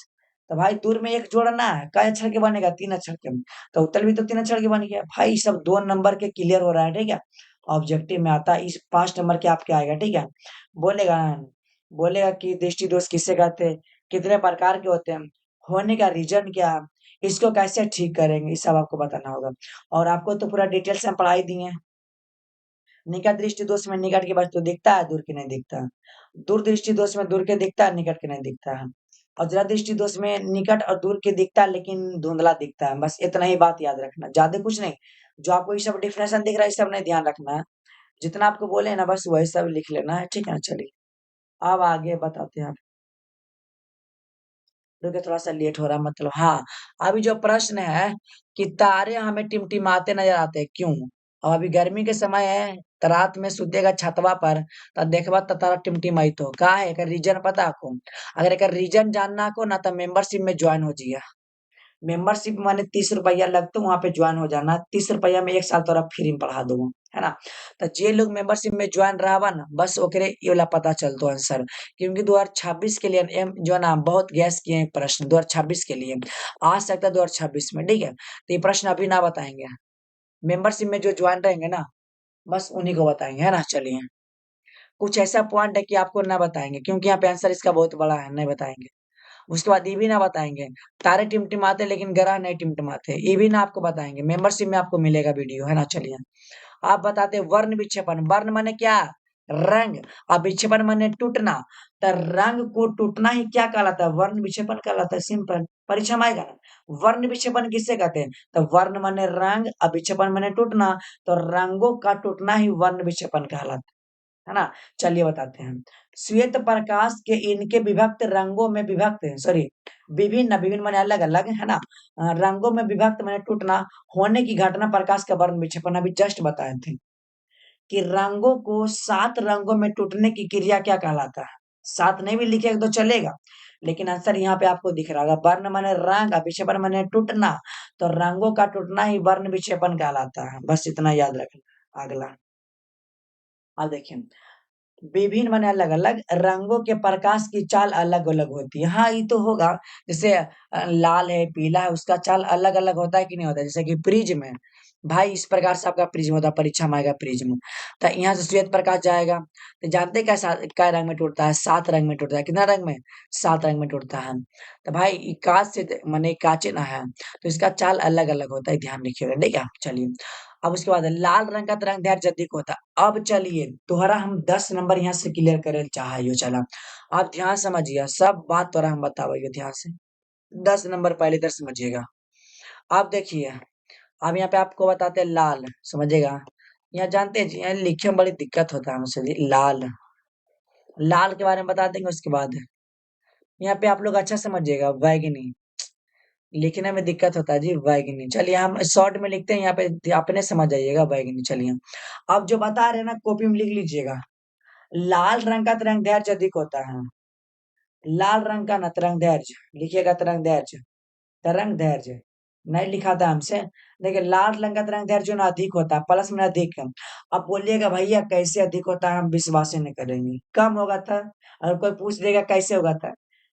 तो भाई दूर में एक जोड़ना है क्या अक्षर के बनेगा तीन अक्षर के। तो उत्तल भी तो तीन अक्षर के बन गया भाई सब 2 नंबर के क्लियर हो रहा है ठीक है। ऑब्जेक्टिव में आता है इस 5 नंबर के आपके आएगा ठीक है। बोलेगा बोलेगा कि दृष्टि दोष किससे कहते हैं कितने प्रकार के होते हैं होने का रीजन क्या है इसको कैसे ठीक करेंगे ये सब आपको बताना होगा। और आपको तो पूरा डिटेल से हम पढ़ाई दिए हैं। निकट दृष्टि दोष में निकट की वस्तु दिखता है दूर की नहीं दिखता है। दूर दृष्टि दोष में दूर के दिखता है निकट के नहीं दिखता है। और जरा दृष्टि दोष में निकट और दूर के दिखता है लेकिन धुंधला दिखता है। बस इतना ही बात याद रखना ज्यादा कुछ नहीं। जो आपको ये सब डिफिनेशन दिख रहा है ये सब नहीं ध्यान रखना है। जितना आपको बोले ना बस वही सब लिख लेना है ठीक है ना। चलिए अब आगे बताते हैं। रुके थोड़ा सा लेट हो रहा है मतलब हाँ। अभी जो प्रश्न है कि तारे हमें टिमटिमाते नजर आते हैं क्यों। और अभी गर्मी के समय है तो रात में सुतेगा छतवा पर तो देखबा तो तारा टिमटिमाई तो का है एक रीजन पता आपको। अगर एक रीजन जानना को ना तो मेंबरशिप में ज्वाइन हो जाइए। मेंबरशिप माने 30 रुपया लगता वहां पे ज्वाइन हो जाना 30 रुपया में 1 साल तोरा फ्री में पढ़ा दूंगा है ना। तो जे लोग मेंबरशिप में ज्वाइन रहा ना बस ओकरे ये वाला पता चलतो आंसर। क्योंकि 2026 के लिए जो ना बहुत गैस किए हैं प्रश्न 2026 के लिए आ सकता है 2026 में ठीक है। तो ये प्रश्न अभी ना बताएंगे। मेंबरशिप में जो ज्वाइन रहेंगे ना बस उन्हीं को बताएंगे है ना। चलिए कुछ ऐसा पॉइंट है कि आपको ना बताएंगे क्योंकि यहाँ पे आंसर इसका बहुत बड़ा है नहीं बताएंगे। उसके बाद ये भी ना बताएंगे तारे टिमटिमाते लेकिन ग्रह नहीं टिमटिमाते ये भी ना आपको बताएंगे। मेंबरशिप में आपको मिलेगा वीडियो है ना। चलिए आप बताते वर्ण विक्षेपण वर्ण माने क्या रंग और विक्षेपण माने टूटना। तो रंग को टूटना ही क्या कहलाता है वर्ण विक्षेपण कहलाता है। सिंपल परीक्षा में आएगा ना वर्ण विक्षेपण किससे कहते हैं। तो वर्ण माने रंग और विक्षेपण माने टूटना। तो रंगों का टूटना ही वर्ण विक्षेपण कहलाता है ना। चलिए बताते हैं श्वेत प्रकाश के इनके विभक्त रंगों में विभक्त सॉरी विभिन्न विभिन्न माने अलग अलग है ना। रंगों में विभक्त माने टूटना होने की घटना प्रकाश का वर्ण विक्षेपण अभी जस्ट बताए थे कि रंगों को 7 रंगों में टूटने की क्रिया क्या कहलाता है। 7 नहीं भी लिखे तो चलेगा लेकिन आंसर यहाँ पे आपको दिख रहा होगा वर्ण माने रंग और विक्षेपण माने टूटना। तो रंगों का टूटना ही वर्ण विक्षेपण कहलाता है बस इतना याद रखना। अगला अब देखिए विभिन्न माने अलग अलग रंगों के प्रकाश की चाल अलग अलग होती है। हाँ ये तो होगा जैसे लाल है पीला है उसका चाल अलग अलग होता है कि नहीं होता है। जैसे कि प्रिज्म है भाई इस प्रकार से आपका प्रिज्म होता है परीक्षा में आएगा प्रिज्म। तो यहाँ से श्वेत प्रकाश जाएगा तो जानते हैं क्या रंग में टूटता है 7 रंग में टूटता है। कितना रंग में 7 रंग में टूटता है। तो भाई काच से माने काचे ना है तो इसका चाल अलग अलग होता है ध्यान रखिएगा ठीक है। चलिए अब उसके बाद लाल रंग का तरंग दैर्ध्य अधिक होता है। अब चलिए दोहरा हम 10 नंबर यहाँ से क्लियर करे चाहिए चला। आप ध्यान समझिए सब बात तोरा हम बताओगे ध्यान से 10 नंबर पहले इधर समझिएगा। आप देखिए अब यहाँ पे आपको बताते हैं लाल समझिएगा। यहाँ जानते हैं यहाँ लिखे में बड़ी दिक्कत होता है हमसे लाल लाल के बारे में बता देंगे। उसके बाद यहाँ पे आप लोग अच्छा समझिएगा बैगनी लिखने में दिक्कत होता है जी बैगनी। चलिए हम शॉर्ट में लिखते हैं यहाँ पे अपने समझ जाइएगा बैगनी। चलिए अब जो बता रहे हैं ना कॉपी में लिख लीजिएगा। लाल रंग का तरंग दैर्ध्य अधिक होता है। लाल रंग का ना तरंग दैर्ध्य लिखिएगा तरंग दैर्ध्य नहीं लिखा था हमसे। देखिए लाल रंग का तरंग दैर्ध्य जो ना अधिक होता है प्लस में अधिक है। अब बोलिएगा भैया कैसे अधिक होता है हम विश्वास ही नहीं करेंगे कम होगा था। अगर कोई पूछ देगा कैसे होगा था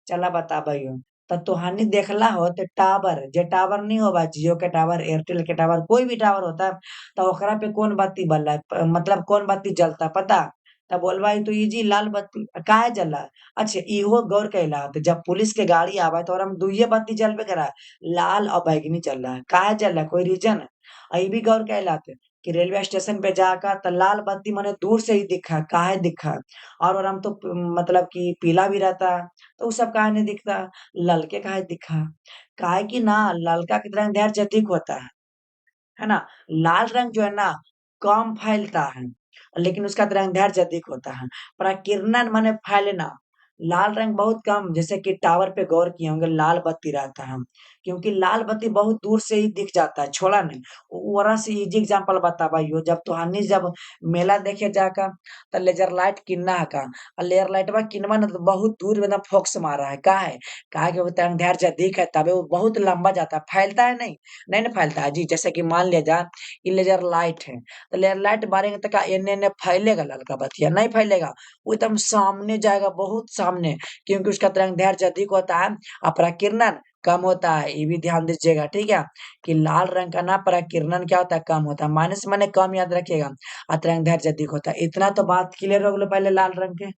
चला बता भाई तो तोहानी देखला हो तो टावर जे टावर नहीं होबा जियो के टावर एयरटेल के टावर कोई भी टावर होता है तो ओकरा पे कौन बत्ती बल रहा है मतलब कौन बत्ती जलता है पता। तब बोलबा ई तो इजी लाल बत्ती काहे जला। अच्छा इहो गौर कैला तो जब पुलिस के गाड़ी आवा तो हम दुइये बत्ती जलबे करा लाल और बैगनी चल रहा है काहे जल रहा है कोई रीजन है। ई भी गौर कैला कि रेलवे स्टेशन पे जाकर तो लाल बत्ती मने दूर से ही दिखा काहे दिखा और हम तो मतलब कि पीला भी रहता है तो उ सब काहे नहीं दिखता ललके काहे दिखा काहे कि ना ललका की तरह ढेर अधिक होता है ना। लाल रंग जो है ना कम फैलता है लेकिन उसका रंग ढेर अधिक होता है। प्रकीर्णन माने फैलना लाल रंग बहुत कम जैसे कि टावर पे गौर किए होंगे लाल बत्ती रहता है क्योंकि लाल बत्ती बहुत दूर से ही दिख जाता है छोड़ा नहीं। वरा से इजी एग्जांपल बता भाई जब तुहानी जब मेला देखे जाकर तो लेजर लाइट किन्ना है का और लेजर लाइटवा किनवा ना तो बहुत दूर में एकदम फोक्स मारा है काहे कि वो तरंग दैर्घ्य अधिक है तबे वो बहुत लंबा जाता है फैलता है नहीं नहीं ना फैलता है जी जैसे कि मान लिया जाए ये लेजर लाइट है तो लेजर लाइट मारेंगे तो का एने एने फैलेगा ललका बत्तिया नहीं फैलेगा वो एकदम सामने जाएगा बहुत सामने क्योंकि उसका तरंग दैर्घ्य अधिक होता है और प्रकीर्णन कम होता है ये भी ध्यान दीजिएगा ठीक है कि लाल रंग का ना प्रकीर्णन क्या होता है कम होता है माइनस माने कम याद रखिएगा और तरंग दैर्घ्य अधिक होता है इतना तो बात क्लियर हो गया पहले लाल रंग के।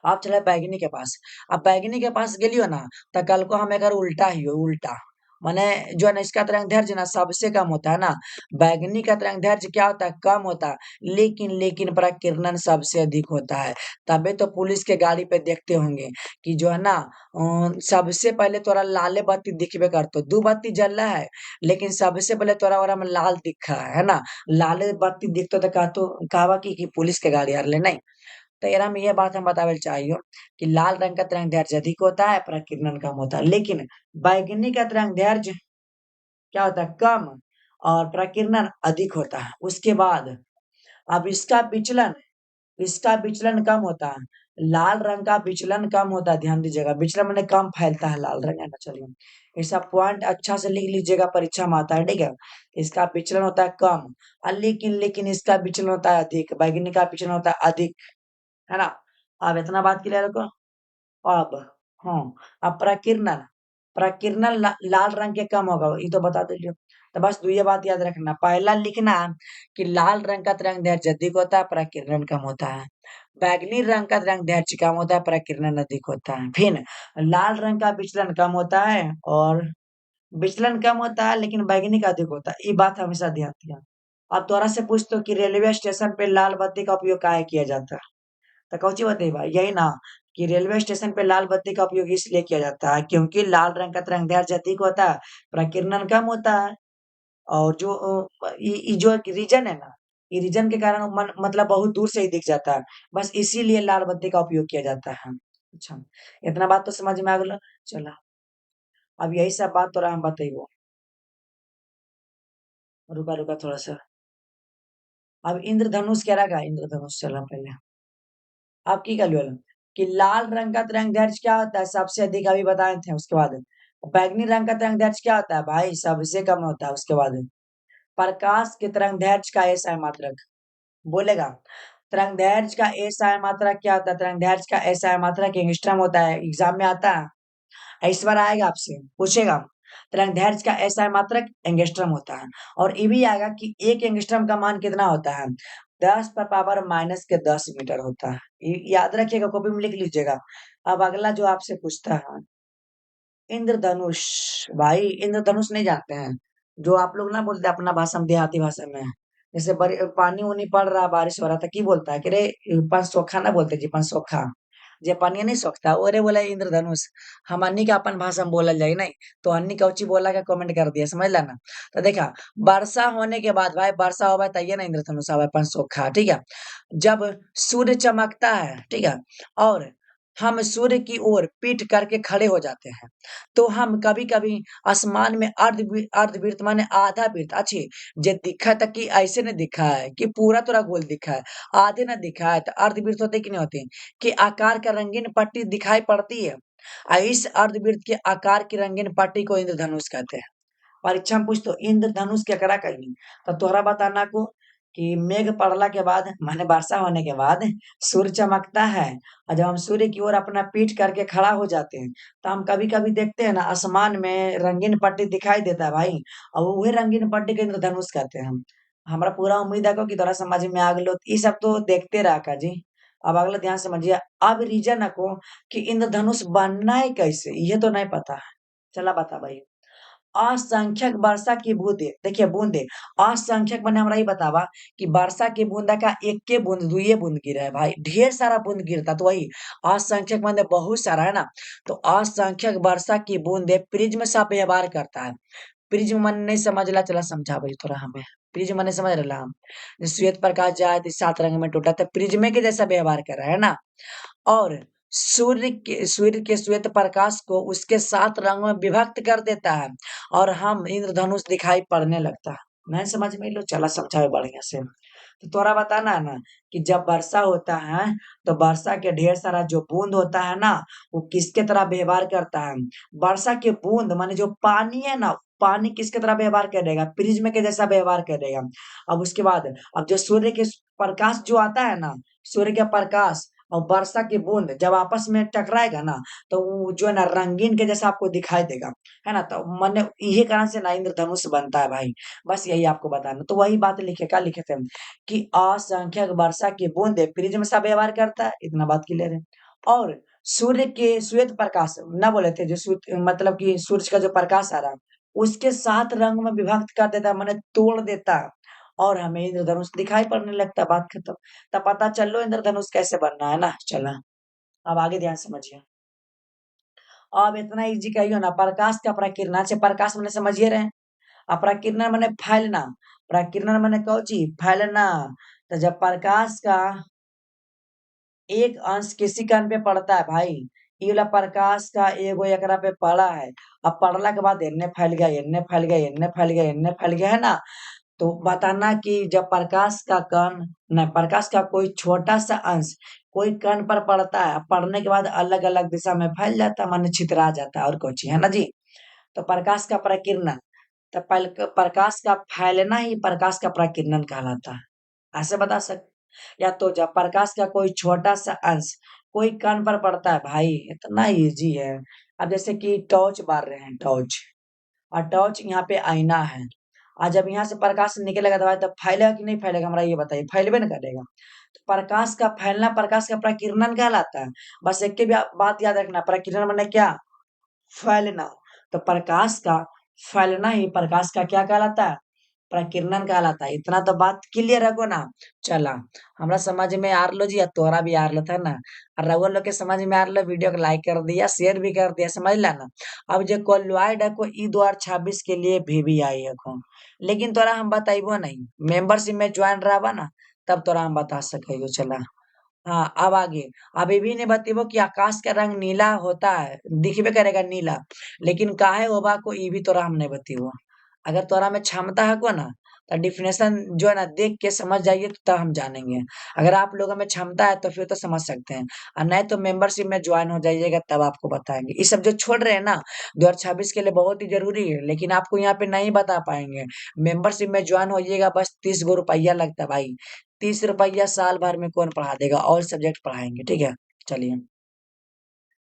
आप चले बैगनी के पास अब बैगनी के पास गेलियो ना तो कल को हम अगर उल्टा ही हो उल्टा माने जो है ना इसका तरंग दैर्घ्य ना सबसे कम होता है ना बैगनी का तरंग दैर्घ्य क्या होता है कम होता है लेकिन प्रकीर्णन सबसे अधिक होता है। तबे तो पुलिस के गाड़ी पे देखते होंगे कि जो है ना सबसे पहले तोरा लाले बत्ती दिखबे करतो दू बत्ती जल रहा है लेकिन सबसे पहले तोरा ओरा में लाल दिखा है ना लाले बत्ती दिखतो तो कहतो कहवा कि पुलिस के गाड़ी आ रहे नहीं। तो यार हम ये बात हम बतावे चाहिए कि लाल रंग का तरंग दैर्घ्य अधिक होता है प्रकीर्णन कम होता है लेकिन बैगनी का तरंग दैर्घ्य क्या होता है कम और प्रकीर्णन अधिक होता है। उसके बाद अब इसका विचलन कम होता है लाल रंग का विचलन कम होता है ध्यान दीजिएगा विचलन मैंने कम फैलता है लाल रंग है ना चलिए ऐसा पॉइंट अच्छा से लिख लीजिएगा परीक्षा में आता है ठीक है। इसका विचलन होता है कम और लेकिन इसका विचलन होता है अधिक बैगनी का विचलन होता है अधिक है ना। अब इतना बात क्लियर को अब हाँ अब प्रकीर्णन प्रकीर्णन लाल रंग के कम होगा ये तो बता दीजिए। तो बस दो ये बात याद रखना पहला लिखना कि लाल रंग का तरंग दैर्घ्य अधिक होता है प्रकीर्णन कम होता है बैगनी रंग का तरंग दैर्घ्य कम होता है प्रकीर्णन अधिक होता है फिर लाल रंग का विचलन कम होता है और विचलन कम होता है लेकिन बैगनी का अधिक होता है ये बात हमेशा ध्यान दिया। अब तोरा से पूछते हो कि रेलवे स्टेशन पे लाल बत्ती का उपयोग काहे किया जाता है तो कौची बताइए यही ना कि रेलवे स्टेशन पे लाल बत्ती का उपयोग इसलिए किया जाता है क्योंकि लाल रंग का तरंग दैर्घ्य अधिक होता है प्रकीर्णन कम होता है और जो ये जो रीजन है ना ये रीजन के कारण मतलब बहुत दूर से ही दिख जाता है बस इसीलिए लाल बत्ती का उपयोग किया जाता है। अच्छा इतना बात तो समझ में आ गया चला अब यही सब बात तो हम बताइए रुका रुका थोड़ा सा। अब इंद्रधनुष क्या रहा इंद्रधनुष चला पहले आप की कर कि लाल रंग का तरंग दैर्घ्य क्या होता है सबसे अधिक अभी बताए थे उसके बाद बैगनी रंग का तरंग दैर्घ्य क्या होता है भाई सबसे कम होता है उसके बाद प्रकाश के तरंग दैर्घ्य का एसआई मात्रक बोलेगा तरंग दैर्घ्य का एसआई मात्रक क्या होता है तरंग दैर्घ्य का एसआई मात्रक एंगस्ट्रॉम होता है एग्जाम में आता है इस बार आएगा आपसे पूछेगा तरंग दैर्घ्य का एसआई मात्रक एंगस्ट्रॉम होता है और ये भी आएगा कि एक एंगस्ट्रॉम का मान कितना होता है 10⁻⁻10 मीटर होता है याद रखिएगा कॉपी में लिख लीजिएगा। अब अगला जो आपसे पूछता है इंद्रधनुष भाई इंद्रधनुष नहीं जानते हैं जो आप लोग ना बोलते अपना भाषा में देहाती भाषा में जैसे पानी उनी पड़ रहा बारिश हो रहा था की बोलता है कि रे पंचसोखा ना बोलते जी पंचसोखा जे पानी नहीं सोखता ओरे बोला इंद्रधनुष हम अन्नी का अपन भाषा में बोला जाए नहीं तो अन्नी कौची बोला का कमेंट कर दिया समझ ला ना। तो देखा वर्षा होने के बाद भाई वर्षा होगा तैयार ना इंद्रधनुष आवा पंचसोखा ठीक है। जब सूर्य चमकता है ठीक है और हम सूर्य की ओर पीठ करके खड़े हो जाते हैं तो हम कभी कभी आसमान में अर्धवृत्त माने आधा वृत्त अच्छी जे दिखा था कि ऐसे ने दिखा है कि पूरा तोरा गोल दिखा है आधे ना दिखा है तो अर्धवृत्त होते कि नहीं होते कि आकार का रंगीन पट्टी दिखाई पड़ती है और इस अर्धवृत्त के आकार की रंगीन पट्टी को इंद्रधनुष कहते हैं। परीक्षा में पूछ तो इंद्रधनुष क्या करा कहीं तो तोहरा बताना को कि मेघ पड़ला के बाद माने वर्षा होने के बाद सूर्य चमकता है, और जब हम सूर्य की ओर अपना पीठ करके खड़ा हो जाते हैं, तो हम कभी-कभी देखते हैं ना आसमान में रंगीन पट्टी दिखाई देता है भाई, और उहे रंगीन पट्टी के इंद्रधनुष कहते हैं हम। हमरा पूरा उम्मीद है कि तोरा समझ में आ गेलो। ई सब तो देखते रहा का जी। अब अगला ध्यान से समझिए। अब रीजन को कि इंद्रधनुष बनना है कैसे, ये तो नहीं पता है। चला बता भाई। असंख्यक वर्षा की बूंदे, देखिए बूंदे असंख्यक मैंने हमरा ई बतावा कि वर्षा की बूंदा का एक के बूंद दुइये बूंद गिरा है भाई, ढेर सारा बूंद गिरता तो वही असंख्यक मैंने बहुत सारा है ना। तो असंख्यक वर्षा की बूंदे प्रिज्म सा व्यवहार करता है। प्रिज्म मन नहीं समझला, चला समझा भाई थोड़ा हमें। प्रिज्म मन नहीं समझ रहा हम। श्वेत प्रकाश जाए तो 7 रंग में टूटा, तो प्रिज्मे के जैसा व्यवहार कर रहा है ना। और सूर्य के श्वेत प्रकाश को उसके 7 रंगों में विभक्त कर देता है, और हम इंद्रधनुष दिखाई पड़ने लगता है। नहीं समझ में लो, चला समझावे बढ़िया से। तो तोरा बताना है ना कि जब वर्षा होता है, तो वर्षा के ढेर सारा जो बूंद होता है ना, वो किसके तरह व्यवहार करता है। वर्षा के बूंद माने जो पानी है ना, पानी किसके तरह व्यवहार करेगा, प्रिज्म के जैसा व्यवहार करेगा। अब उसके बाद अब जो सूर्य के प्रकाश जो आता है ना, सूर्य का प्रकाश और वर्षा की बूंद जब आपस में टकराएगा ना, तो वो जो है ना रंगीन के जैसा आपको दिखाई देगा, है ना। तो मैंने यही कारण से ना इंद्रधनुष बनता है भाई। बस यही आपको बताना। तो वही बात लिखे, क्या लिखे थे हम कि असंख्यक वर्षा की बूंदे प्रिज्म सा व्यवहार करता है, इतना बात क्लियर है। और सूर्य के श्वेत प्रकाश ना बोले थे, जो मतलब कि सूरज का जो प्रकाश आ रहा है, उसके 7 रंग में विभक्त कर देता है, माने तोड़ देता है, और हमें इंद्रधनुष दिखाई पड़ने लगता है। बात खत्म। तब पता चल लो इंद्रधनुष कैसे बनना है ना। चला अब आगे ध्यान से समझिए। अब इतना इजी कहियो ना, प्रकाश का प्रकीर्णन से, प्रकाश मैंने समझिए रहे। अब प्रकीर्णन मैंने फैलना, प्रकीर्णन मैंने कौन चीज फैलना। तो जब प्रकाश का एक अंश किसी कण पे पड़ता है भाई, ई वाला प्रकाश का एगो एकरा पे पड़ा है, अब पड़ला के बाद एन्ने फैल गया, एन्ने फैल गया, एन्ने फैल गया, एन्ने फैल गया, है ना। तो बताना कि जब प्रकाश का कण नहीं, प्रकाश का कोई छोटा सा अंश कोई कण पर पड़ता है, पड़ने के बाद अलग अलग दिशा में फैल जाता है, माने छितरा जाता है, और कुछ है ना जी। तो प्रकाश का प्रकीर्णन, तो प्रकाश का फैलना ही प्रकाश का प्रकीर्णन कहलाता है। ऐसे बता सकते। या तो जब प्रकाश का कोई छोटा सा अंश कोई कण पर पड़ता है भाई, इतना इजी है। अब जैसे कि टॉर्च बार रहे हैं, टॉर्च, और टॉर्च यहाँ पे आईना है, और जब यहाँ से प्रकाश निकलेगा तो भाई तब फैलेगा कि नहीं फैलेगा, हमरा ये बताइए, फैलबे न करेगा। तो प्रकाश का फैलना प्रकाश का प्रकीर्णन कहलाता है। बस एक के भी बात याद रखना, प्रकीर्णन मैंने क्या, फैलना। तो प्रकाश का फैलना ही प्रकाश का क्या कहलाता है, प्रकीर्णन कहलाता है। इतना तो बात क्लियर है को ना। चला हमरा समझ में आ रलो जी, या तोरा भी आ रहा था ना। और रउआ लोग के समझ में आ रहा, वीडियो को लाइक कर दिया, शेयर भी कर दिया, समझ ला ना। अब जो क्वालिफाइड है को ई 2026 के लिए भी आई है को, लेकिन तोरा हम बताइबो नहीं, मेंबरशिप में ज्वाइन रहा ना, तब तोरा हम बता सके। चला हाँ, अब आगे। अब ये भी नहीं बतेबो कि आकाश का रंग नीला होता है, दिखबे करेगा नीला, लेकिन काहे होबा को ई भी तोरा हम नहीं बतेबो। अगर तोरा में क्षमता है को ना, तो डिफिनेशन जो है ना देख के समझ जाइए, तो तब हम जानेंगे। अगर आप लोगों में क्षमता है तो फिर तो समझ सकते हैं, और नहीं तो मेंबरशिप में ज्वाइन हो जाइएगा, तब आपको बताएंगे। ये सब जो छोड़ रहे हैं ना 2026 के लिए बहुत ही जरूरी है, लेकिन आपको यहाँ पे नहीं बता पाएंगे। मेंबरशिप में ज्वाइन होइएगा, बस 30 गो रुपया लगता है भाई। 30 रुपया साल भर में कौन पढ़ा देगा, और सब्जेक्ट पढ़ाएंगे, ठीक है। चलिए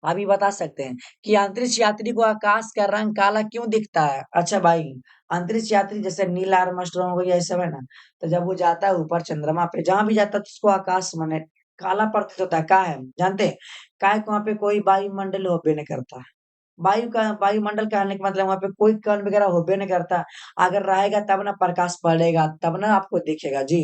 अभी बता सकते हैं कि अंतरिक्ष यात्री को आकाश का रंग काला क्यों दिखता है। अच्छा भाई, अंतरिक्ष यात्री जैसे नील आर्मस्ट्रांग हो गया, ये सब है ना, तो जब वो जाता है ऊपर चंद्रमा पे, जहां भी जाता है तो उसको आकाश माने काला प्रतीत होता है। का है जानते हैं, का वहां पे कोई वायुमंडल होबे नहीं करता है। वायुमंडल कहने का मतलब वहां पे कोई कण वगैरह होबे नहीं करता। अगर रहेगा तब ना प्रकाश पड़ेगा, तब ना आपको दिखेगा जी,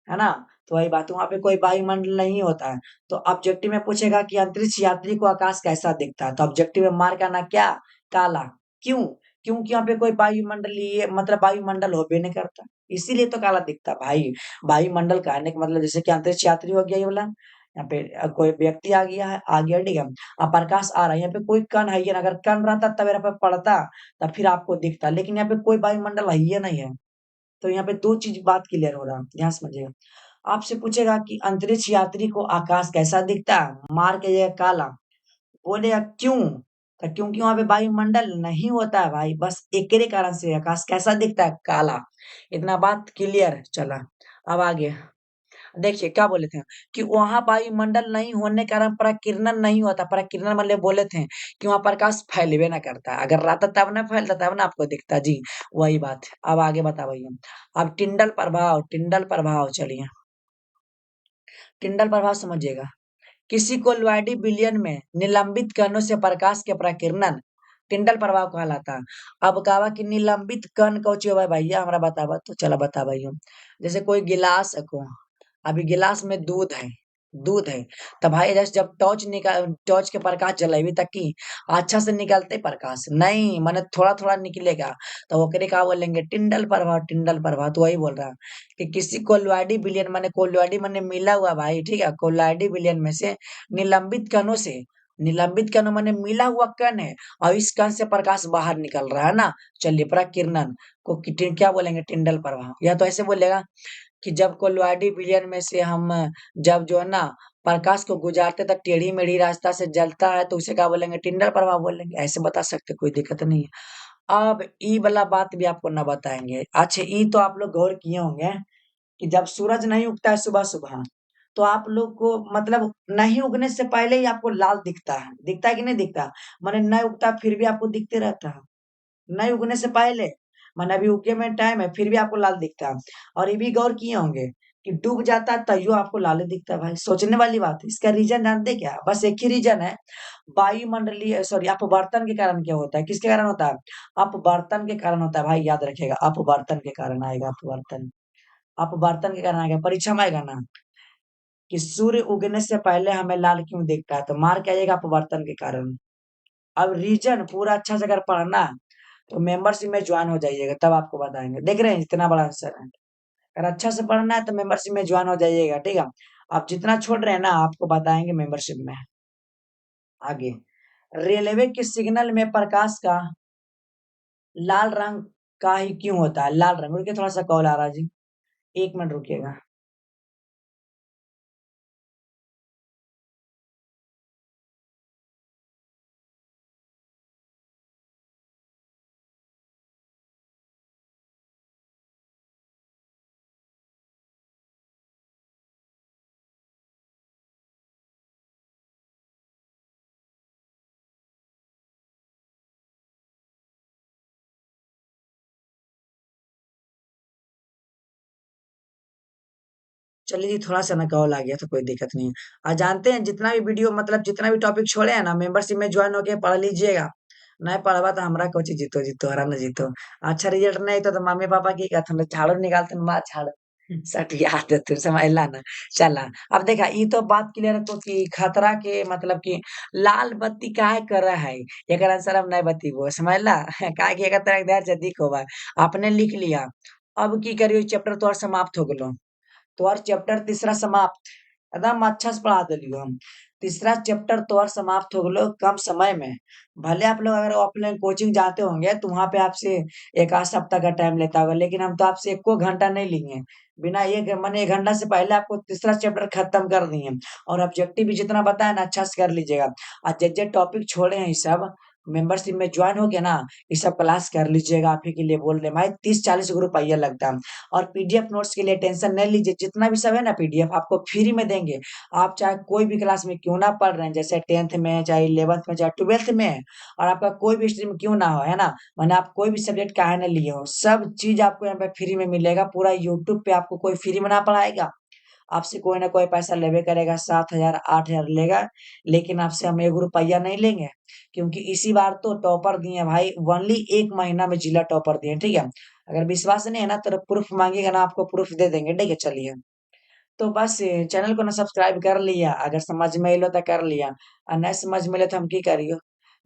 है ना। तो वही बात, वहां पे कोई वायुमंडल नहीं होता है। तो ऑब्जेक्टिव में पूछेगा कि अंतरिक्ष यात्री को आकाश कैसा दिखता है, तो ऑब्जेक्टिव में मार्क आना क्या, काला। क्यों, क्योंकि यहाँ पे कोई वायुमंडलीय मतलब वायुमंडल होबे नहीं करता, इसीलिए तो काला दिखता है भाई। वायुमंडल कहने का मतलब जैसे कि अंतरिक्ष यात्री हो गया ये वाला, यहाँ पे कोई व्यक्ति आ गया है, आ गया, ठीक है। अब प्रकाश आ रहा है, यहाँ पे कोई कण है ही नहीं। अगर कण रहता तब यहाँ पे पड़ता, तब फिर आपको दिखता, लेकिन यहाँ पे कोई वायुमंडल है ही नहीं है। तो यहाँ पे दो चीज बात क्लियर हो रहा है, ध्यान समझिएगा। आपसे पूछेगा कि अंतरिक्ष यात्री को आकाश कैसा दिखता है, मार के ये काला, बोलेगा क्यों, तो क्योंकि वहां पे वायुमंडल नहीं होता है भाई, बस एक ही कारण से आकाश कैसा दिखता है, काला। इतना बात क्लियर है। चला अब आगे देखिए क्या बोले थे कि वहाँ वायुमंडल नहीं होने के कारण प्रकीर्णन नहीं होता। प्रकीर्णन मतलब बोले थे कि वहाँ प्रकाश फैलबे ना करता। अगर रहता तब ना फैलता, तब ना आपको दिखता। जी, वही बात है। अब आगे बताओ भैया। अब टिंडल प्रभाव चलिए। टिंडल प्रभाव समझिएगा। किसी कोलॉइडी विलयन में निलंबित कणों से प्रकाश के प्रकीर्णन टिंडल प्रभाव कहलाता। अब कहवा कि निलंबित कण कौन होवे भैया, हमरा बतावा तो चला बता भैया। जैसे कोई गिलास को, अभी गिलास में दूध है तो भाई जैसे जब टॉर्च के प्रकाश जलेबी तक की अच्छा से निकलते प्रकाश नहीं, माने थोड़ा थोड़ा निकलेगा। तो ओकरे का बोलेंगे टिंडल प्रभाव। तो वही बोल रहा कि किसी कोलॉइडी विलयन, माने कोलॉइडी माने मिला हुआ भाई, ठीक है, कोलॉइडी विलयन में से निलंबित कणों से, निलंबित कण माने मिला हुआ कण है और इस कण से प्रकाश बाहर निकल रहा है ना। चलिए प्रकीर्णन को क्या बोलेंगे, टिंडल प्रभाव। या तो ऐसे बोलेगा कि जब कोलॉइडी विलयन में से हम जब जो है ना प्रकाश को गुजारते तक टेढ़ी मेढ़ी रास्ता से जलता है तो उसे क्या बोलेंगे, टिंडल प्रभाव बोलेंगे। ऐसे बता सकते, कोई दिक्कत नहीं है। अब ई वाला बात भी आपको ना बताएंगे। अच्छा, ई तो आप लोग गौर किए होंगे कि जब सूरज नहीं उगता है सुबह सुबह, तो आप लोग को मतलब नहीं उगने से पहले ही आपको लाल दिखता है कि नहीं दिखता। माने नहीं उगता फिर भी आपको दिखते रहता है, नहीं उगने से पहले, माने अभी उगे में टाइम है फिर भी आपको लाल दिखता है। और ये भी गौर किए होंगे कि डूब जाता है तैयो आपको लाल दिखता है। भाई सोचने वाली बात है। इसका रीजन जानते हैं क्या, बस एक ही रीजन है, वायुमंडलीय सॉरी अपवर्तन के कारण। क्या होता है, किसके कारण होता है, अपवर्तन के कारण होता है। भाई याद रखिएगा, अपवर्तन के कारण आएगा, अपवर्तन, अपवर्तन के कारण आएगा। परीक्षा में आएगा ना कि सूर्य उगने से पहले हमें लाल क्यों दिखता है, तो मार के आइएगा अपवर्तन के कारण। अब रीजन पूरा अच्छा से अगर पढ़ना तो मेंबरशिप में ज्वाइन हो जाइएगा, तब आपको बताएंगे। देख रहे हैं इतना बड़ा आंसर है। अगर अच्छा से पढ़ना है तो मेंबरशिप में ज्वाइन हो जाइएगा, ठीक है। आप जितना छोड़ रहे हैं ना आपको बताएंगे मेंबरशिप में। आगे, रेलवे के सिग्नल में प्रकाश का लाल रंग का ही क्यों होता है, लाल रंग। रुकिए थोड़ा सा कॉल आ रहा है जी, 1 मिनट रुकिएगा। चलिए जी, थोड़ा सा ना कॉल आ गया तो कोई दिक्कत नहीं है। जानते हैं जितना भी वीडियो मतलब जितना भी टॉपिक छोड़े हैं ना मेंबरशिप में ज्वाइन होके पढ़ लीजिएगा। नहीं पढ़वा तो हमरा कोची जीतो जीतो हरा न जीतो। अच्छा रिजल्ट नहीं तो मम्मी पापा की कहते झाड़ू निकालते माँ झाड़ू सट याद है तू समझला ना। चला, अब देखा ई तो बात क्लियर है तो कि खतरा के मतलब कि लाल बत्ती काहे कर रहा है, एक आंसर हम नहीं बतीबो समझला। काहे कि एक तरह देर से दिख होबा आपने लिख लिया। अब की करियो, चैप्टर तो और समाप्त हो गेलो। तोहर चैप्टर तीसरा समाप्त, एकदम अच्छा से पढ़ा देलियो हम। तीसरा चैप्टर तोहर समाप्त हो गेलो कम समय में। भले आप लोग अगर ऑफलाइन कोचिंग जाते होंगे तो वहां पे आपसे एक आध सप्ताह का टाइम लेता होगा, लेकिन हम तो आपसे एको घंटा नहीं लेंगे। बिना एक माने 1 घंटा से पहले आपको तीसरा चैप्टर खत्म कर दिए। और ऑब्जेक्टिव भी जितना बताया ना अच्छा से कर लीजिएगा। और जे टॉपिक छोड़े हैं ये सब मेंबरशिप में ज्वाइन हो गया ना, ये सब क्लास कर लीजिएगा। आप ही के लिए बोल रहे हैं भाई, 30-40 ग्रुप आइए लगता है। और पीडीएफ नोट्स के लिए टेंशन नहीं लीजिए, जितना भी सब है ना पीडीएफ आपको फ्री में देंगे। आप चाहे कोई भी क्लास में क्यों ना पढ़ रहे हैं, जैसे 10th में है, चाहे 11th में, चाहे 12th में है, और आपका कोई भी स्ट्रीम क्यों ना हो, है ना, मैंने आप कोई भी सब्जेक्ट काहे ना लिए हो, सब चीज आपको यहाँ पे फ्री में मिलेगा। पूरा यूट्यूब पे आपको कोई फ्री में ना पढ़ाएगा। आपसे कोई ना कोई पैसा लेबे करेगा, 7,000 8,000 लेगा। लेकिन आपसे हम 1 रुपया नहीं लेंगे, क्योंकि इसी बार तो टॉपर दिए भाई, ओनली 1 महीना में जिला टॉपर दिए, ठीक है। अगर विश्वास नहीं है ना तो प्रूफ मांगेगा ना, आपको प्रूफ दे देंगे, ठीक है। चलिए, तो बस चैनल को ना सब्सक्राइब कर लिया, अगर समझ में अलो तो कर लिया, और नहीं समझ में अलो तो हम की करियो,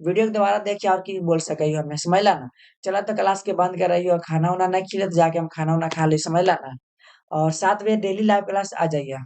वीडियो के दोबारा देखिए और की बोल सकियो हमें, समझला ना। चला तो क्लास के बंद कर रही हो, खाना उना नहीं खिले तो जाके हम खाना उना खा ली, समझला ना। और 7 बजे डेली लाइव क्लास आ जाइए।